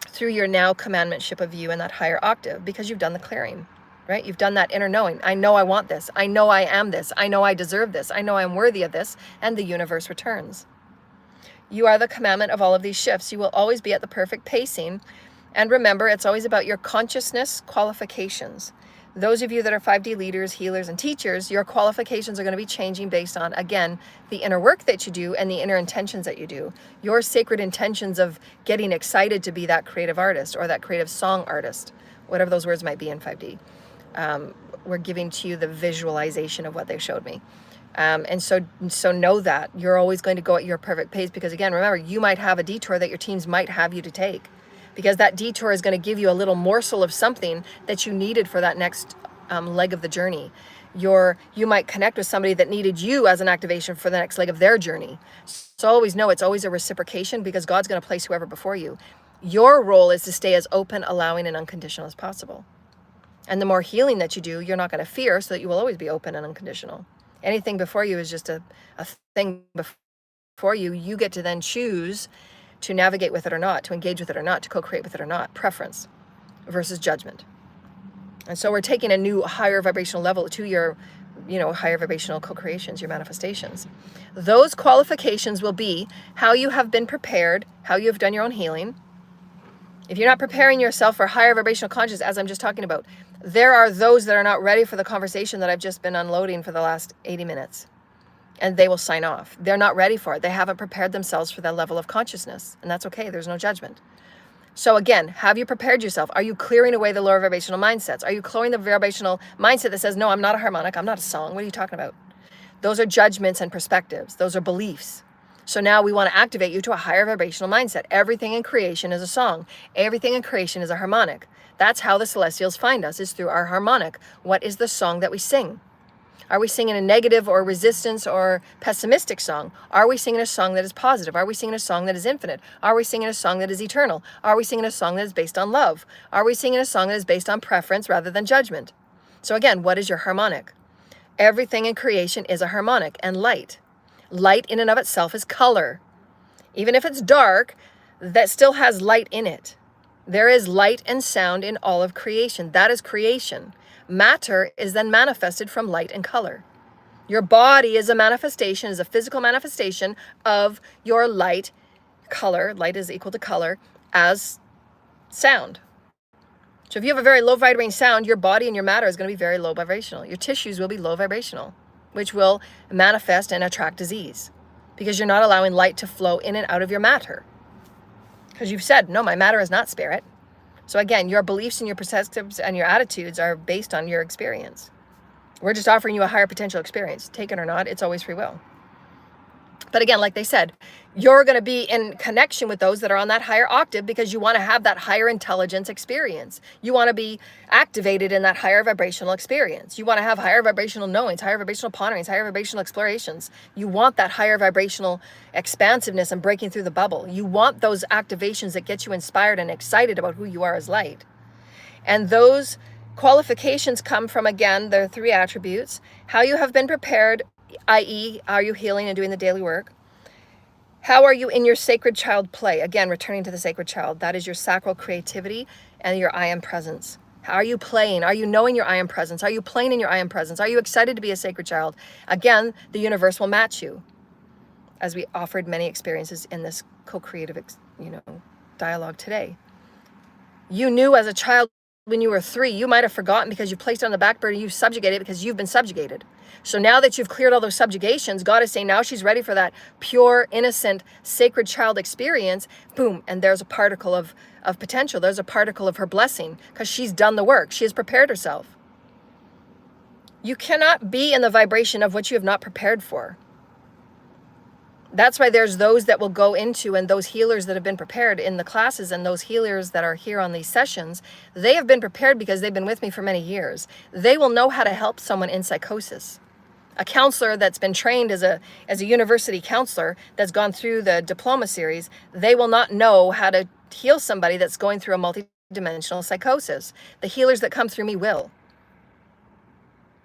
through your now commandmentship of you in that higher octave because you've done the clearing, right? You've done that inner knowing. I know I want this. I know I am this. I know I deserve this. I know I'm worthy of this. And the universe returns. You are the commandment of all of these shifts. You will always be at the perfect pacing. And remember, it's always about your consciousness qualifications. Those of you that are 5D leaders, healers, and teachers, your qualifications are going to be changing based on, again, the inner work that you do and the inner intentions that you do. Your sacred intentions of getting excited to be that creative artist or that creative song artist, whatever those words might be in 5D. We're giving to you the visualization of what they showed me. And so know that you're always going to go at your perfect pace because, again, remember, you might have a detour that your teams might have you to take. Because that detour is going to give you a little morsel of something that you needed for that next leg of the journey. You might connect with somebody that needed you as an activation for the next leg of their journey. So always know it's always a reciprocation because God's going to place whoever before you. Your role is to stay as open, allowing, and unconditional as possible. And the more healing that you do, you're not going to fear, so that you will always be open and unconditional. Anything before you is just a thing before you. You get to then choose to navigate with it or not, to engage with it or not, to co-create with it or not. Preference versus judgment. And so we're taking a new higher vibrational level to your, higher vibrational co-creations, your manifestations. Those qualifications will be how you have been prepared, how you have done your own healing. If you're not preparing yourself for higher vibrational consciousness, as I'm just talking about, there are those that are not ready for the conversation that I've just been unloading for the last 80 minutes. And they will sign off. They're not ready for it. They haven't prepared themselves for that level of consciousness. And that's okay. There's no judgment. So again, have you prepared yourself? Are you clearing away the lower vibrational mindsets? Are you clearing the vibrational mindset that says, no, I'm not a harmonic. I'm not a song. What are you talking about? Those are judgments and perspectives. Those are beliefs. So now we want to activate you to a higher vibrational mindset. Everything in creation is a song. Everything in creation is a harmonic. That's how the celestials find us, is through our harmonic. What is the song that we sing? Are we singing a negative or resistance or pessimistic song? Are we singing a song that is positive? Are we singing a song that is infinite? Are we singing a song that is eternal? Are we singing a song that is based on love? Are we singing a song that is based on preference rather than judgment? So again, what is your harmonic? Everything in creation is a harmonic and light. Light in and of itself is color. Even if it's dark, that still has light in it. There is light and sound in all of creation. That is creation. Matter is then manifested from light and color. Your body is a manifestation, is a physical manifestation of your light, color. Light is equal to color as sound. So if you have a very low vibrating sound, your body and your matter is going to be very low vibrational. Your tissues will be low vibrational, which will manifest and attract disease because you're not allowing light to flow in and out of your matter. Because you've said, no, my matter is not spirit. So again, your beliefs and your perspectives and your attitudes are based on your experience. We're just offering you a higher potential experience. Take it or not, it's always free will. But again, like they said, you're going to be in connection with those that are on that higher octave because you want to have that higher intelligence experience. You want to be activated in that higher vibrational experience. You want to have higher vibrational knowings, higher vibrational ponderings, higher vibrational explorations. You want that higher vibrational expansiveness and breaking through the bubble. You want those activations that get you inspired and excited about who you are as light. And those qualifications come from, again, the 3 attributes: how you have been prepared, i.e., are you healing and doing the daily work? How are you in your sacred child play? Again, returning to the sacred child. That is your sacral creativity and your I am presence. How are you playing? Are you knowing your I am presence? Are you playing in your I am presence? Are you excited to be a sacred child? Again, the universe will match you, as we offered many experiences in this co-creative, dialogue today. You knew as a child when you were 3, you might have forgotten because you placed it on the back burner, you subjugated it because you've been subjugated. So now that you've cleared all those subjugations, God is saying now she's ready for that pure, innocent, sacred child experience. Boom, and there's a particle of potential. There's a particle of her blessing because she's done the work. She has prepared herself. You cannot be in the vibration of what you have not prepared for. That's why there's those that will go into, and those healers that have been prepared in the classes, and those healers that are here on these sessions, they have been prepared because they've been with me for many years. They will know how to help someone in psychosis. A counselor that's been trained as a university counselor that's gone through the diploma series, they will not know how to heal somebody that's going through a multidimensional psychosis. The healers that come through me will.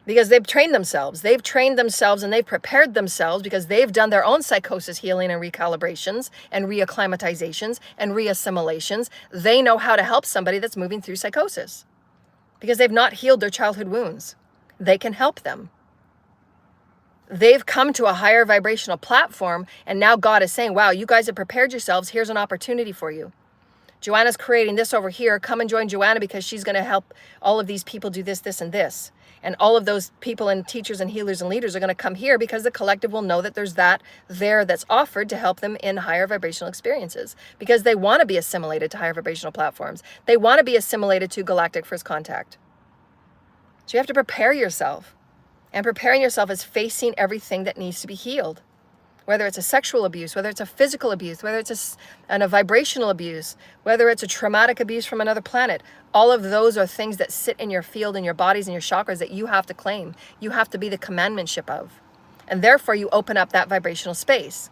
Because they've trained themselves. They've trained themselves and they've prepared themselves because they've done their own psychosis healing and recalibrations and reacclimatizations and reassimilations. They know how to help somebody that's moving through psychosis because they've not healed their childhood wounds. They can help them. They've come to a higher vibrational platform, and now God is saying, wow, you guys have prepared yourselves. Here's an opportunity for you. Joanna's creating this over here. Come and join Joanna because she's going to help all of these people do this, this, and this. And all of those people and teachers and healers and leaders are going to come here because the collective will know that there's that there that's offered to help them in higher vibrational experiences because they want to be assimilated to higher vibrational platforms. They want to be assimilated to galactic first contact. So you have to prepare yourself. And preparing yourself is facing everything that needs to be healed. Whether it's a sexual abuse, whether it's a physical abuse, whether it's a vibrational abuse, whether it's a traumatic abuse from another planet. All of those are things that sit in your field, in your bodies, and your chakras that you have to claim. You have to be the commandmentship of. And therefore, you open up that vibrational space.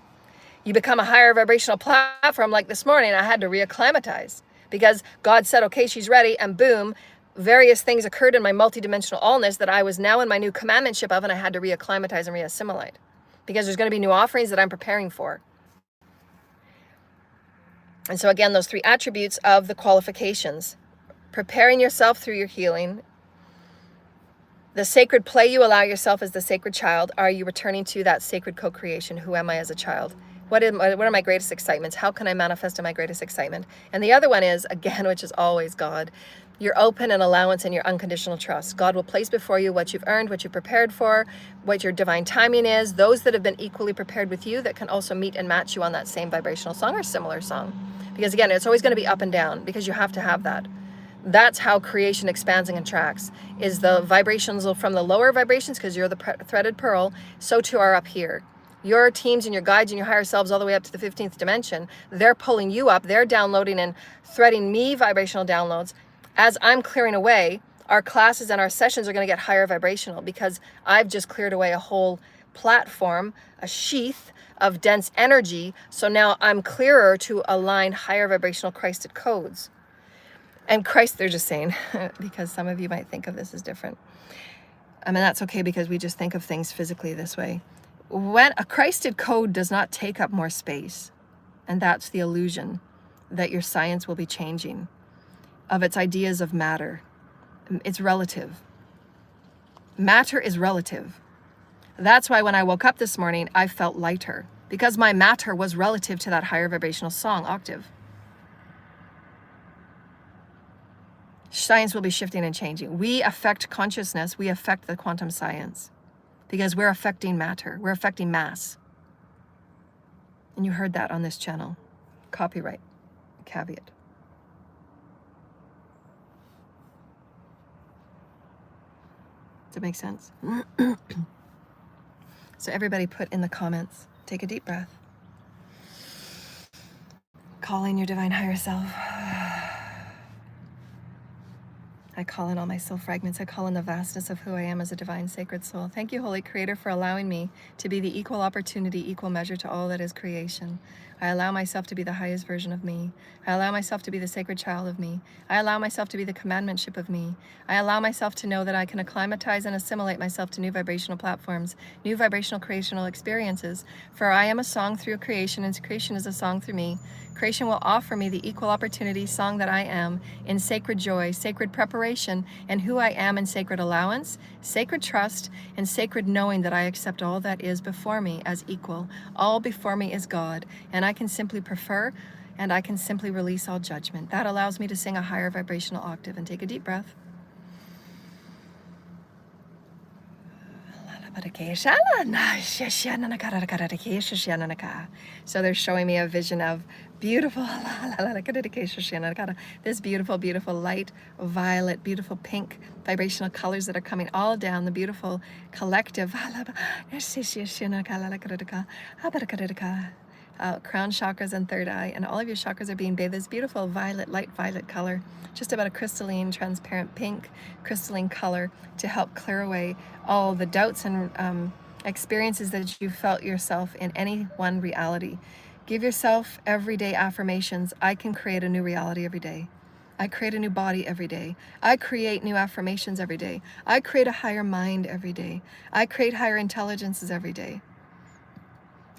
You become a higher vibrational platform. Like this morning, I had to reacclimatize because God said, okay, she's ready. And boom, various things occurred in my multidimensional allness that I was now in my new commandmentship of, and I had to reacclimatize and reassimilate. Because there's going to be new offerings that I'm preparing for. And so again, those 3 attributes of the qualifications. Preparing yourself through your healing. The sacred play you allow yourself as the sacred child. Are you returning to that sacred co-creation? Who am I as a child? What are my greatest excitements? How can I manifest in my greatest excitement? And the other one is, again, which is always God. Your open and allowance and your unconditional trust. God will place before you what you've earned, what you've prepared for, what your divine timing is. Those that have been equally prepared with you that can also meet and match you on that same vibrational song or similar song. Because again, it's always going to be up and down because you have to have that. That's how creation expands and contracts, is the vibrations from the lower vibrations, because you're the threaded pearl, so too are up here. Your teams and your guides and your higher selves all the way up to the 15th dimension, they're pulling you up, they're downloading and threading me vibrational downloads. As I'm clearing away, our classes and our sessions are going to get higher vibrational because I've just cleared away a whole platform, a sheath of dense energy. So now I'm clearer to align higher vibrational Christed codes. And Christ, they're just saying, because some of you might think of this as different. I mean, that's okay because we just think of things physically this way. When a Christed code does not take up more space, and that's the illusion that your science will be changing of its ideas of matter. It's relative. Matter is relative. That's why when I woke up this morning, I felt lighter because my matter was relative to that higher vibrational song octave. Science will be shifting and changing. We affect consciousness. We affect the quantum science because we're affecting matter. We're affecting mass. And you heard that on this channel. Copyright, caveat. Does it make sense? So everybody put in the comments, take a deep breath. Call in your divine higher self. I call in all my soul fragments. I call in the vastness of who I am as a divine sacred soul. Thank you, Holy Creator, for allowing me to be the equal opportunity, equal measure to all that is creation. I allow myself to be the highest version of me. I allow myself to be the sacred child of me. I allow myself to be the commandmentship of me. I allow myself to know that I can acclimatize and assimilate myself to new vibrational platforms, new vibrational creational experiences. For I am a song through creation, and creation is a song through me. Creation will offer me the equal opportunity song that I am in sacred joy, sacred preparation, and who I am in sacred allowance, sacred trust, and sacred knowing that I accept all that is before me as equal. All before me is God, and I can simply prefer and I can simply release all judgment. That allows me to sing a higher vibrational octave. And take a deep breath. So they're showing me a vision of beautiful, this beautiful, beautiful light, violet, beautiful pink vibrational colors that are coming all down the beautiful collective crown chakras and third eye, and all of your chakras are being bathed this beautiful violet, light violet color, just about a crystalline, transparent pink crystalline color, to help clear away all the doubts and experiences that you felt yourself in any one reality. Give yourself everyday affirmations. I can create a new reality every day. I create a new body every day. I create new affirmations every day. I create a higher mind every day. I create higher intelligences every day.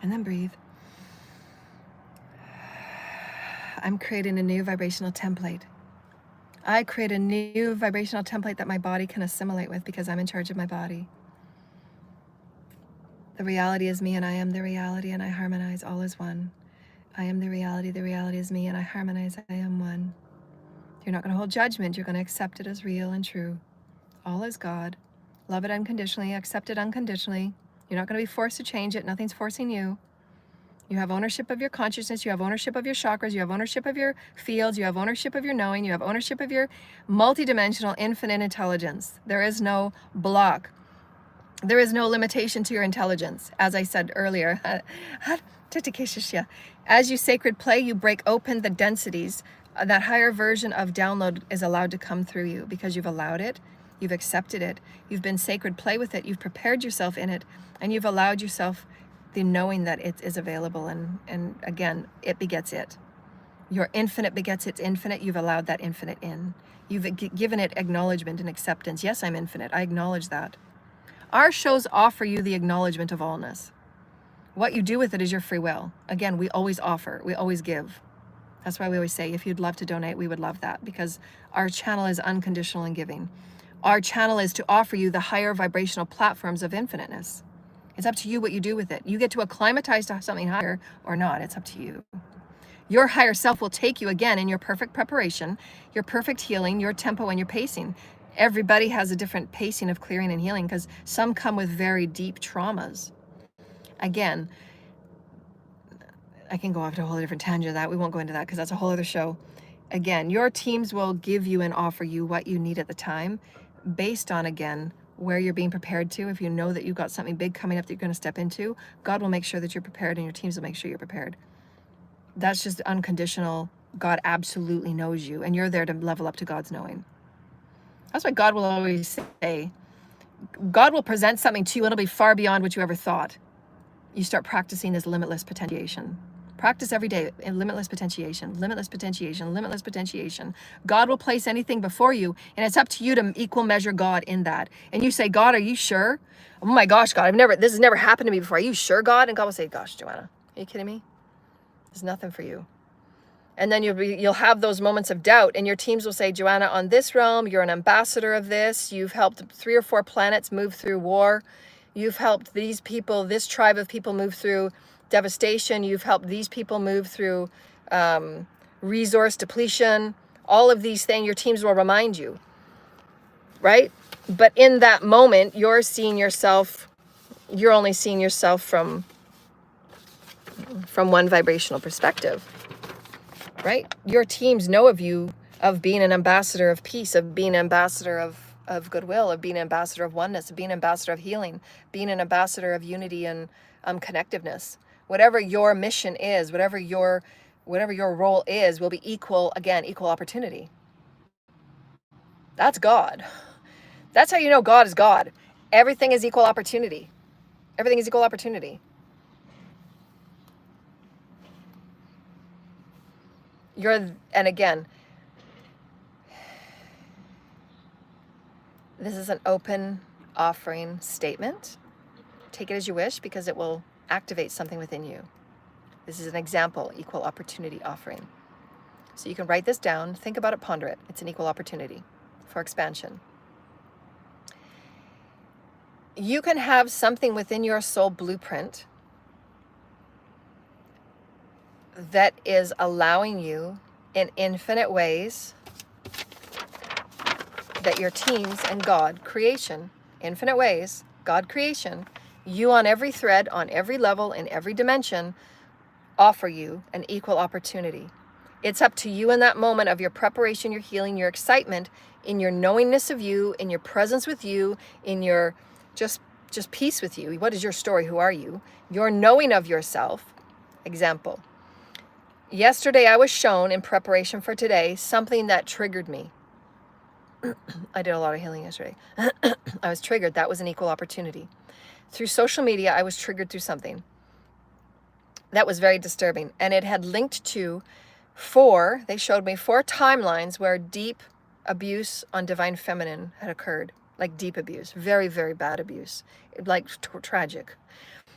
And then breathe. I'm creating a new vibrational template. I create a new vibrational template that my body can assimilate with, because I'm in charge of my body. The reality is me, and I am the reality, and I harmonize. All is one. I am the reality is me, and I harmonize. I am one. You're not going to hold judgment. You're going to accept it as real and true. All is God. Love it unconditionally. Accept it unconditionally. You're not going to be forced to change it. Nothing's forcing you. You have ownership of your consciousness. You have ownership of your chakras. You have ownership of your fields. You have ownership of your knowing. You have ownership of your multidimensional infinite intelligence. There is no block. There is no limitation to your intelligence. As I said earlier, as you sacred play, you break open the densities. That higher version of download is allowed to come through you, because you've allowed it, you've accepted it, you've been sacred play with it, you've prepared yourself in it, and you've allowed yourself the knowing that it is available. And again, it begets it. Your infinite begets its infinite. You've allowed that infinite in. You've given it acknowledgement and acceptance. Yes, I'm infinite. I acknowledge that. Our shows offer you the acknowledgement of allness. What you do with it is your free will. Again, we always offer. We always give. That's why we always say, if you'd love to donate, we would love that, because our channel is unconditional in giving. Our channel is to offer you the higher vibrational platforms of infiniteness. It's up to you what you do with it. You get to acclimatize to something higher or not. It's up to you. Your higher self will take you, again, in your perfect preparation, your perfect healing, your tempo, and your pacing. Everybody has a different pacing of clearing and healing, because some come with very deep traumas. Again, I can go off to a whole different tangent of that. We won't go into that, because that's a whole other show. Again, your teams will give you and offer you what you need at the time, based on, again, where you're being prepared to. If you know that you've got something big coming up that you're going to step into, God will make sure that you're prepared, and your teams will make sure you're prepared. That's just unconditional. God absolutely knows you, and you're there to level up to God's knowing. That's why God will always say, God will present something to you, and it'll be far beyond what you ever thought. You start practicing this limitless potentiation. Practice every day in limitless potentiation, limitless potentiation, limitless potentiation. God will place anything before you, and it's up to you to equal measure God in that. And you say, God, are you sure? Oh my gosh, God, this has never happened to me before. Are you sure, God? And God will say, gosh, Joanna, are you kidding me? There's nothing for you. And then you'll have those moments of doubt, and your teams will say, Joanna, on this realm, you're an ambassador of this. You've helped 3 or 4 planets move through war. You've helped these people, this tribe of people, move through devastation. You've helped these people move through resource depletion. All of these things, your teams will remind you, right? But in that moment, you're only seeing yourself from one vibrational perspective, right? Your teams know of you, of being an ambassador of peace, of being an ambassador of goodwill, of being an ambassador of oneness, of being an ambassador of healing, being an ambassador of unity and connectiveness. Whatever your mission is, whatever your role is, will be equal opportunity. That's God. That's how you know God is God. Everything is equal opportunity. Everything is equal opportunity. And again, this is an open offering statement. Take it as you wish, because it will activate something within you. This is an example, equal opportunity offering. So you can write this down, think about it, ponder it. It's an equal opportunity for expansion. You can have something within your soul blueprint that is allowing you in infinite ways that your teams and God creation, infinite ways, God creation, you on every thread, on every level, in every dimension, offer you an equal opportunity. It's up to you in that moment of your preparation, your healing, your excitement, in your knowingness of you, in your presence with you, in your just peace with you. What is your story? Who are you? Your knowing of yourself. Example. Yesterday I was shown in preparation for today something that triggered me. I did a lot of healing yesterday. I was triggered. That was an equal opportunity. Through social media, I was triggered through something that was very disturbing. And it had linked to they showed me 4 timelines where deep abuse on divine feminine had occurred. Like deep abuse, very, very bad abuse, like tragic.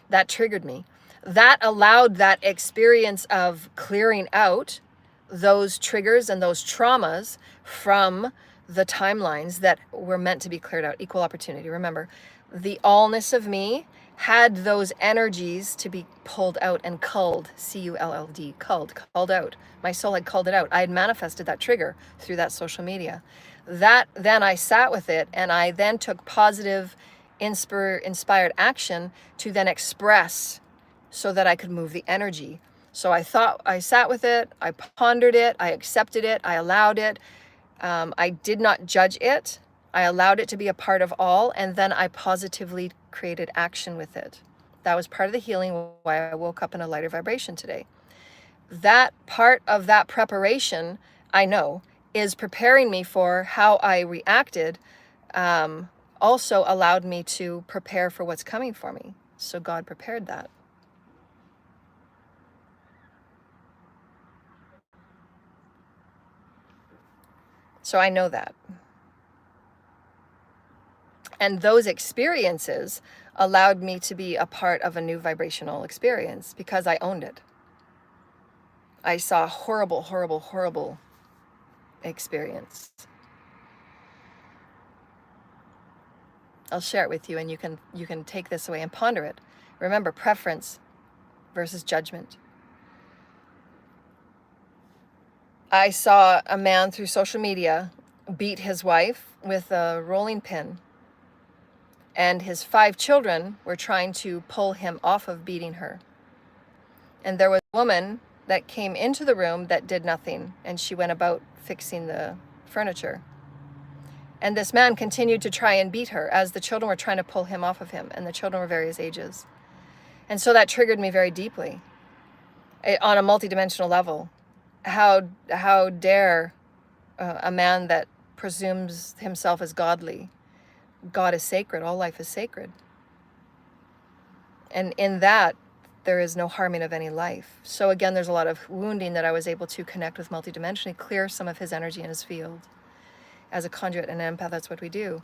That triggered me. That allowed that experience of clearing out those triggers and those traumas from the timelines that were meant to be cleared out. Equal opportunity. Remember, the allness of me had those energies to be pulled out and culled, C-U-L-L-D, culled out. My soul had culled it out. I had manifested that trigger through that social media. That then I sat with it, and I then took positive, inspired action to then express so that I could move the energy. So I sat with it, I pondered it, I accepted it, I allowed it. I did not judge it. I allowed it to be a part of all, and then I positively created action with it. That was part of the healing, why I woke up in a lighter vibration today. That part of that preparation, I know, is preparing me for how I reacted, also allowed me to prepare for what's coming for me. So God prepared that. So I know that. And those experiences allowed me to be a part of a new vibrational experience because I owned it. I saw horrible, horrible, horrible experience. I'll share it with you, and you can take this away and ponder it. Remember, preference versus judgment. I saw a man through social media beat his wife with a rolling pin. And his 5 children were trying to pull him off of beating her. And there was a woman that came into the room that did nothing, and she went about fixing the furniture. And this man continued to try and beat her as the children were trying to pull him off of him, and the children were various ages. And so that triggered me very deeply on a multidimensional level. How dare a man that presumes himself as godly? God is sacred. All life is sacred. And in that, there is no harming of any life. So again, there's a lot of wounding that I was able to connect with multidimensionally, clear some of his energy in his field. As a conduit and an empath, that's what we do.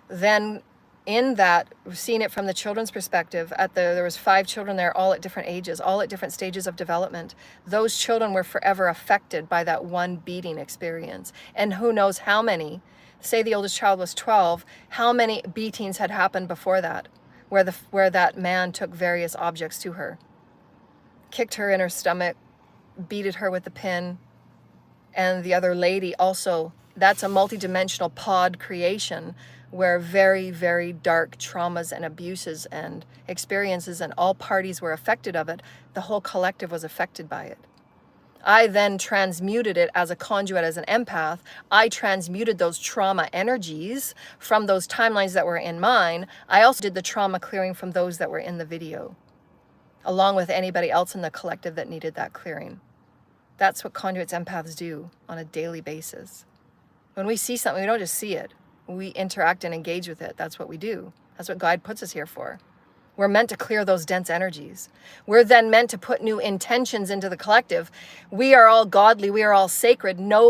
Then in that, seeing it from the children's perspective, there was 5 children there, all at different ages, all at different stages of development. Those children were forever affected by that one beating experience. And who knows how many, say the oldest child was 12, how many beatings had happened before that, where that man took various objects to her, kicked her in her stomach, beated her with the pin, and the other lady also. That's a multidimensional pod creation where very, very dark traumas and abuses and experiences, and all parties were affected of it. The whole collective was affected by it. I then transmuted it as a conduit, as an empath. I transmuted those trauma energies from those timelines that were in mine. I also did the trauma clearing from those that were in the video, along with anybody else in the collective that needed that clearing. That's what conduits, empaths do on a daily basis. When we see something, we don't just see it. We interact and engage with it. That's what we do. That's what God puts us here for. We're meant to clear those dense energies. We're then meant to put new intentions into the collective. We are all godly. We are all sacred. No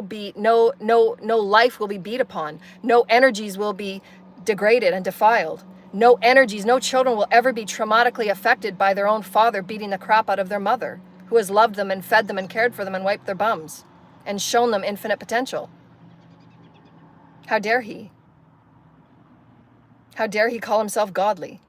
life will be beat upon. No energies will be degraded and defiled. No energies, no children will ever be traumatically affected by their own father beating the crap out of their mother, who has loved them and fed them and cared for them and wiped their bums and shown them infinite potential. How dare he? How dare he call himself godly?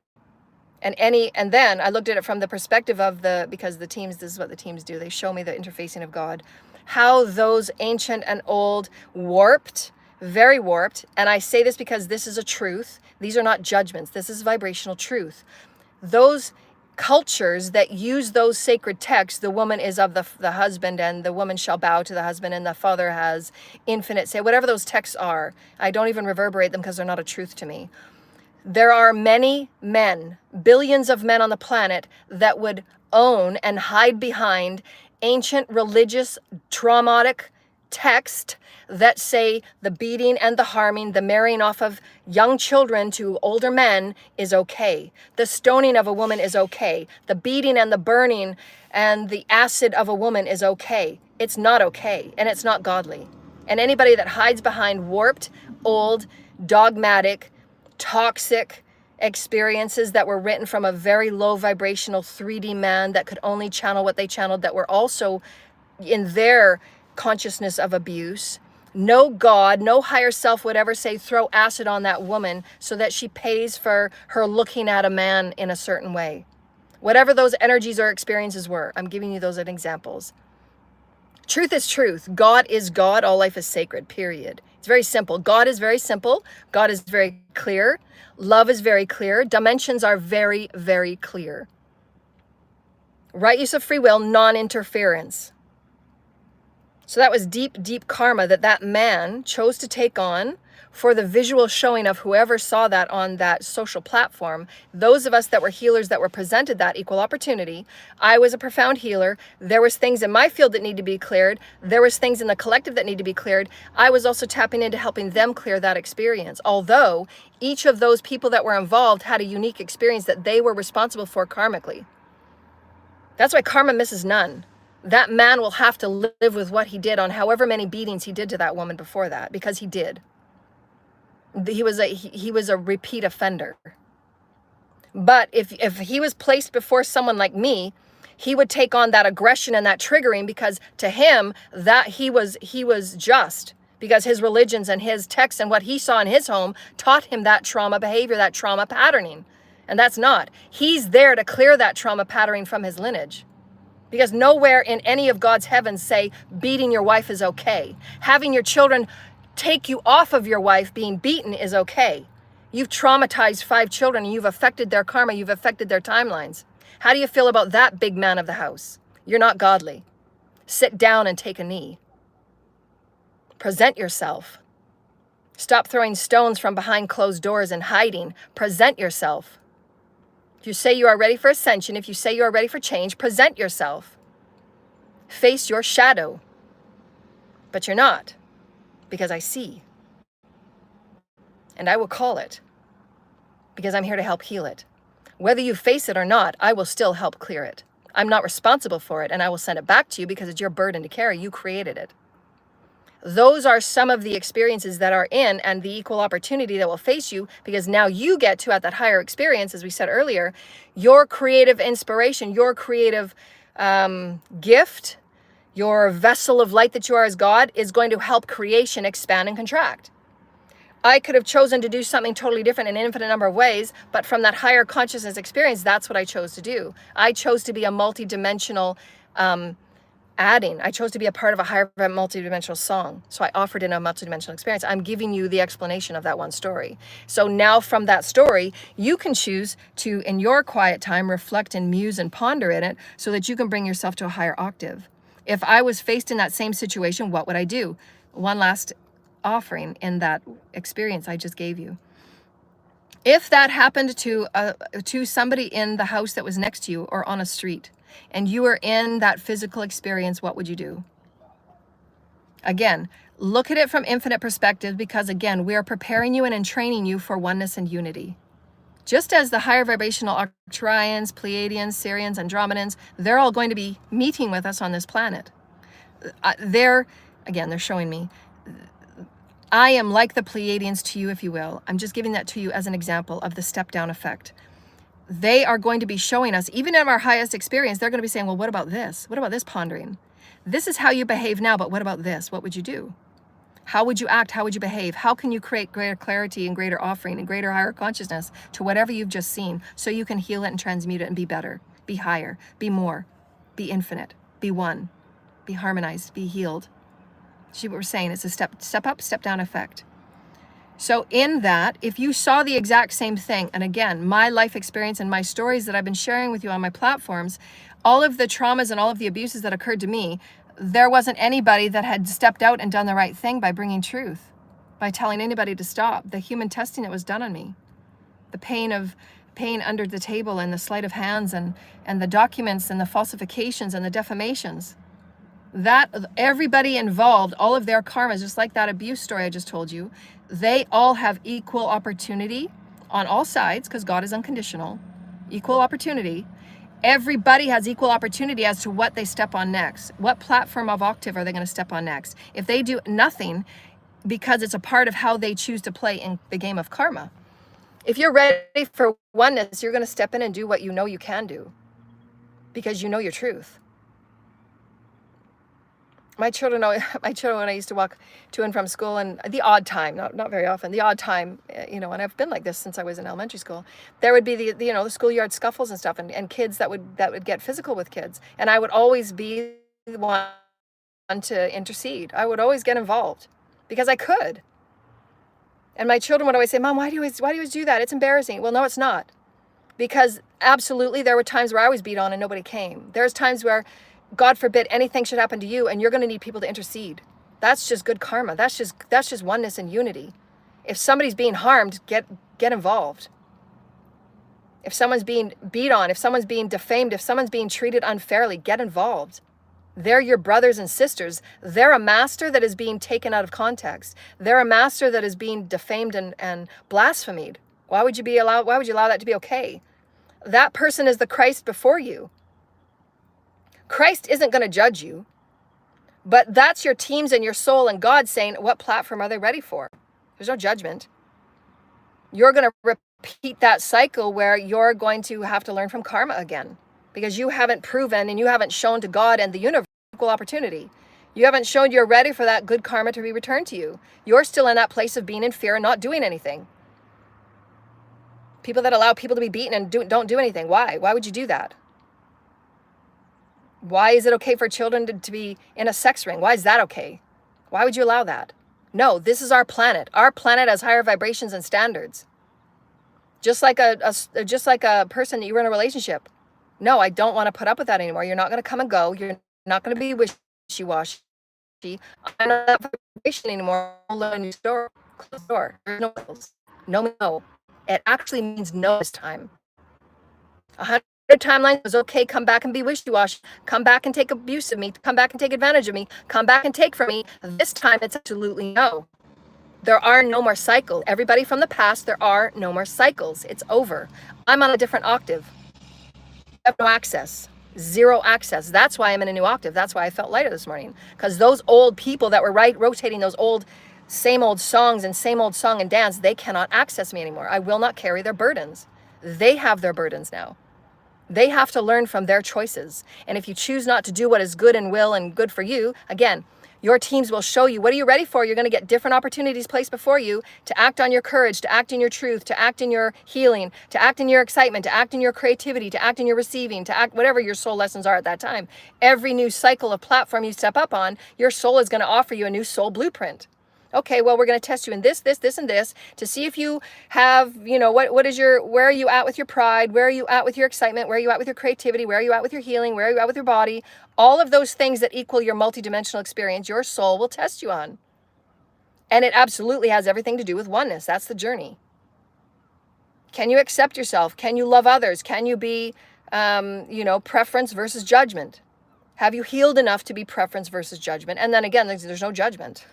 And then I looked at it from the perspective of because the teams, this is what the teams do. They show me the interfacing of God, how those ancient and old warped, very warped. And I say this because this is a truth. These are not judgments. This is vibrational truth. Those cultures that use those sacred texts, the woman is of the husband, and the woman shall bow to the husband, and the father has infinite say, whatever those texts are, I don't even reverberate them because they're not a truth to me. There are many men, billions of men on the planet that would own and hide behind ancient religious traumatic text that say the beating and the harming, the marrying off of young children to older men is okay. The stoning of a woman is okay. The beating and the burning and the acid of a woman is okay. It's not okay, and it's not godly. And anybody that hides behind warped, old, dogmatic, toxic experiences that were written from a very low vibrational 3D man that could only channel what they channeled, that were also in their consciousness of abuse. No God, no higher self would ever say, throw acid on that woman so that she pays for her looking at a man in a certain way. Whatever those energies or experiences were, I'm giving you those as examples. Truth is truth. God is God. All life is sacred, period. It's very simple. God is very simple. God is very clear. Love is very clear. Dimensions are very, very clear. Right use of free will, non-interference. So that was deep, deep karma that man chose to take on for the visual showing of whoever saw that on that social platform. Those of us that were healers that were presented that equal opportunity. I was a profound healer. There was things in my field that need to be cleared. There was things in the collective that need to be cleared. I was also tapping into helping them clear that experience. Although each of those people that were involved had a unique experience that they were responsible for karmically. That's why karma misses none. That man will have to live with what he did on however many beatings he did to that woman before that, because he did. He was a repeat offender. But if he was placed before someone like me, he would take on that aggression and that triggering, because to him that he was just, because his religions and his texts and what he saw in his home taught him that trauma behavior, that trauma patterning. And that's not. He's there to clear that trauma patterning from his lineage. Because nowhere in any of God's heavens say beating your wife is okay. Having your children take you off of your wife being beaten is okay. You've traumatized 5 children and you've affected their karma, you've affected their timelines. How do you feel about that, big man of the house? You're not godly. Sit down and take a knee. Present yourself. Stop throwing stones from behind closed doors and hiding. Present yourself. If you say you are ready for ascension, if you say you are ready for change, present yourself. Face your shadow. But you're not, because I see. And I will call it, because I'm here to help heal it. Whether you face it or not, I will still help clear it. I'm not responsible for it, and I will send it back to you because it's your burden to carry. You created it. Those are some of the experiences that are in, and the equal opportunity that will face you, because now you get to, at that higher experience, as we said earlier, your creative inspiration, your creative gift, your vessel of light that you are as God is going to help creation expand and contract. I could have chosen to do something totally different in an infinite number of ways, but from that higher consciousness experience, that's what I chose to do. I chose to be a multidimensional adding. I chose to be a part of a higher multidimensional song. So I offered in a multidimensional experience. I'm giving you the explanation of that one story. So now from that story, you can choose to, in your quiet time, reflect and muse and ponder in it so that you can bring yourself to a higher octave. If I was faced in that same situation, what would I do? One last offering in that experience I just gave you. If that happened to somebody in the house that was next to you or on a street, and you were in that physical experience, what would you do? Again, look at it from infinite perspective, because again, we are preparing you and entraining you for oneness and unity. Just as the higher vibrational Arcturians, Pleiadians, Sirians, Andromedans, they're all going to be meeting with us on this planet. They're showing me. I am like the Pleiadians to you, if you will. I'm just giving that to you as an example of the step-down effect. They are going to be showing us, even in our highest experience, they're going to be saying, well, what about this? What about this pondering? This is how you behave now, but what about this? What would you do? How would you act? How would you behave? How can you create greater clarity and greater offering and greater higher consciousness to whatever you've just seen so you can heal it and transmute it and be better, be higher, be more, be infinite, be one, be harmonized, be healed? See what we're saying? It's a step up, step down effect. So in that, if you saw the exact same thing, and again, my life experience and my stories that I've been sharing with you on my platforms, all of the traumas and all of the abuses that occurred to me, there wasn't anybody that had stepped out and done the right thing by bringing truth, by telling anybody to stop. The human testing that was done on me, the pain under the table and the sleight of hands and the documents and the falsifications and the defamations, that everybody involved, all of their karmas, just like that abuse story I just told you, they all have equal opportunity on all sides, because God is unconditional, equal opportunity. Everybody has equal opportunity as to what they step on next. What platform of octave are they going to step on next? If they do nothing, because it's a part of how they choose to play in the game of karma. If you're ready for oneness, you're going to step in and do what you know you can do, because you know your truth. My children, when I used to walk to and from school, and the odd time, not very often, the odd time, and I've been like this since I was in elementary school, there would be the schoolyard scuffles and stuff, and kids that would get physical with kids, and I would always be the one to intercede. I would always get involved because I could. And my children would always say, "Mom, why do you always do that? It's embarrassing." Well, no, it's not, because absolutely there were times where I was beat on and nobody came. There's times where, God forbid, anything should happen to you and you're going to need people to intercede. That's just good karma. That's just oneness and unity. If somebody's being harmed, get involved. If someone's being beat on, if someone's being defamed, if someone's being treated unfairly, get involved. They're your brothers and sisters. They're a master that is being taken out of context. They're a master that is being defamed and blasphemed. Why would you allow that to be okay? That person is the Christ before you. Christ isn't going to judge you, but that's your teams and your soul and God saying, what platform are they ready for? There's no judgment. You're going to repeat that cycle where you're going to have to learn from karma again, because you haven't proven and you haven't shown to God and the universe equal opportunity. You haven't shown you're ready for that good karma to be returned to you. You're still in that place of being in fear and not doing anything. People that allow people to be beaten and don't do anything. Why? Why would you do that? Why is it okay for children to be in a sex ring? Why is that okay? Why would you allow that? No, this is our planet. Our planet has higher vibrations and standards. Just like a person that you were in a relationship. No, I don't want to put up with that anymore. You're not going to come and go. You're not going to be wishy-washy. I'm not that vibration anymore. I'll learn a new store. Close the door. There's no rules. No. It actually means no this time. 100 timelines was okay. Come back and be wishy-washy. Come back and take abuse of me. Come back and take advantage of me. Come back and take from me. This time it's absolutely no. There are no more cycles. Everybody from the past, there are no more cycles. It's over. I'm on a different octave. I have no access. Zero access. That's why I'm in a new octave. That's why I felt lighter this morning. Because those old people that were rotating those same old songs and same old song and dance, they cannot access me anymore. I will not carry their burdens. They have their burdens now. They have to learn from their choices. And if you choose not to do what is good and will and good for you, again, your teams will show you, what are you ready for? You're going to get different opportunities placed before you to act on your courage, to act in your truth, to act in your healing, to act in your excitement, to act in your creativity, to act in your receiving, to act whatever your soul lessons are at that time. Every new cycle of platform you step up on, your soul is going to offer you a new soul blueprint. Okay, well, we're going to test you in this, and this to see if you have, where are you at with your pride? Where are you at with your excitement? Where are you at with your creativity? Where are you at with your healing? Where are you at with your body? All of those things that equal your multidimensional experience, your soul will test you on. And it absolutely has everything to do with oneness. That's the journey. Can you accept yourself? Can you love others? Can you be, preference versus judgment? Have you healed enough to be preference versus judgment? And then again, there's no judgment.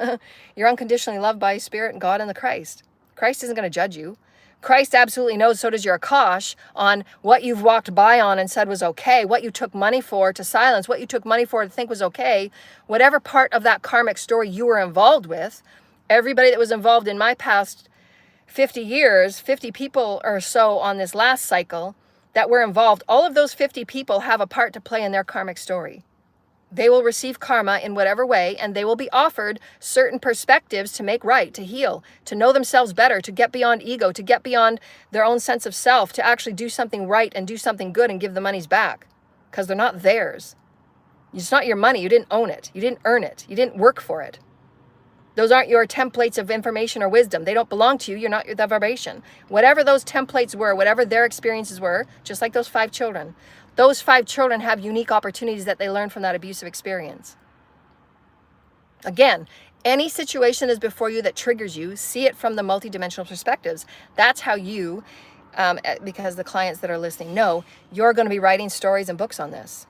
You're unconditionally loved by Spirit and God and the Christ. Christ isn't going to judge you. Christ absolutely knows, so does your Akash, on what you've walked by on and said was okay, what you took money for to silence, what you took money for to think was okay, whatever part of that karmic story you were involved with. Everybody that was involved in my past 50 years, 50 people or so on this last cycle that were involved, all of those 50 people have a part to play in their karmic story. They will receive karma in whatever way, and they will be offered certain perspectives to make right, to heal, to know themselves better, to get beyond ego, to get beyond their own sense of self, to actually do something right and do something good and give the monies back, because they're not theirs. It's not your money. You didn't own it. You didn't earn it. You didn't work for it. Those aren't your templates of information or wisdom. They don't belong to you. You're not the vibration. Whatever those templates were, whatever their experiences were, just like those 5 children, those 5 children have unique opportunities that they learned from that abusive experience. Again, any situation that is before you that triggers you, see it from the multidimensional perspectives. That's how you, because the clients that are listening know, you're going to be writing stories and books on this.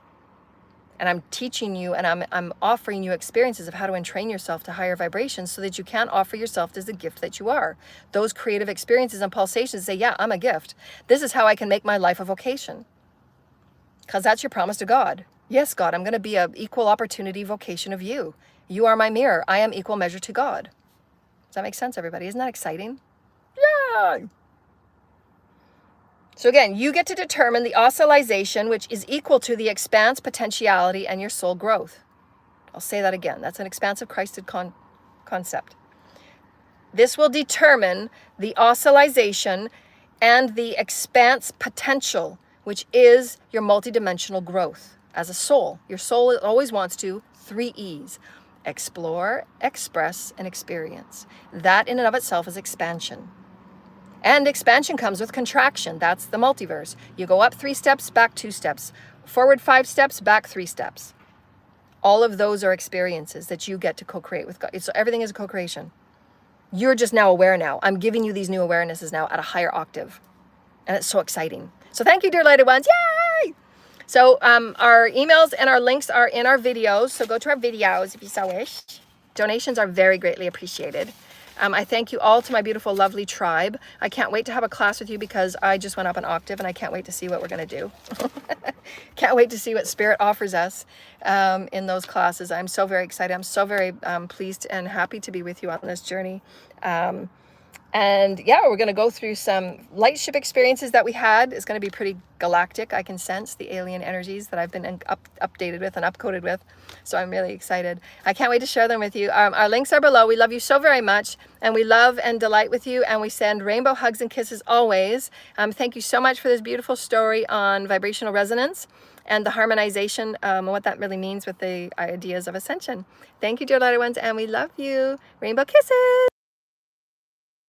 And I'm teaching you, and I'm offering you experiences of how to entrain yourself to higher vibrations so that you can offer yourself as the gift that you are. Those creative experiences and pulsations say, yeah, I'm a gift. This is how I can make my life a vocation. Because that's your promise to God. Yes, God, I'm going to be an equal opportunity vocation of you. You are my mirror. I am equal measure to God. Does that make sense, everybody? Isn't that exciting? Yeah. So again, you get to determine the oscillation, which is equal to the expanse, potentiality, and your soul growth. I'll say that again. That's an expansive Christed concept. This will determine the oscillation and the expanse potential, which is your multidimensional growth as a soul. Your soul always wants to 3 E's: explore, express, and experience. That in and of itself is expansion. And expansion comes with contraction. That's the multiverse. You go up 3 steps, back 2 steps, forward 5 steps, back 3 steps. All of those are experiences that you get to co-create with God. So everything is a co-creation. You're just now aware now. I'm giving you these new awarenesses now at a higher octave. And it's so exciting. So thank you, dear lighted ones. Yay! So our emails and our links are in our videos. So go to our videos if you so wish. Donations are very greatly appreciated. I thank you all to my beautiful, lovely tribe. I can't wait to have a class with you because I just went up an octave and I can't wait to see what we're going to do. Can't wait to see what Spirit offers us in those classes. I'm so very excited. I'm so very pleased and happy to be with you on this journey. And yeah, we're going to go through some lightship experiences that we had. It's going to be pretty galactic. I can sense the alien energies that I've been updated with and upcoded with. So I'm really excited. I can't wait to share them with you. Our links are below. We love you so very much. And we love and delight with you. And we send rainbow hugs and kisses always. Thank you so much for this beautiful story on vibrational resonance and the harmonization, what that really means with the ideas of ascension. Thank you, dear lighter ones. And we love you. Rainbow kisses.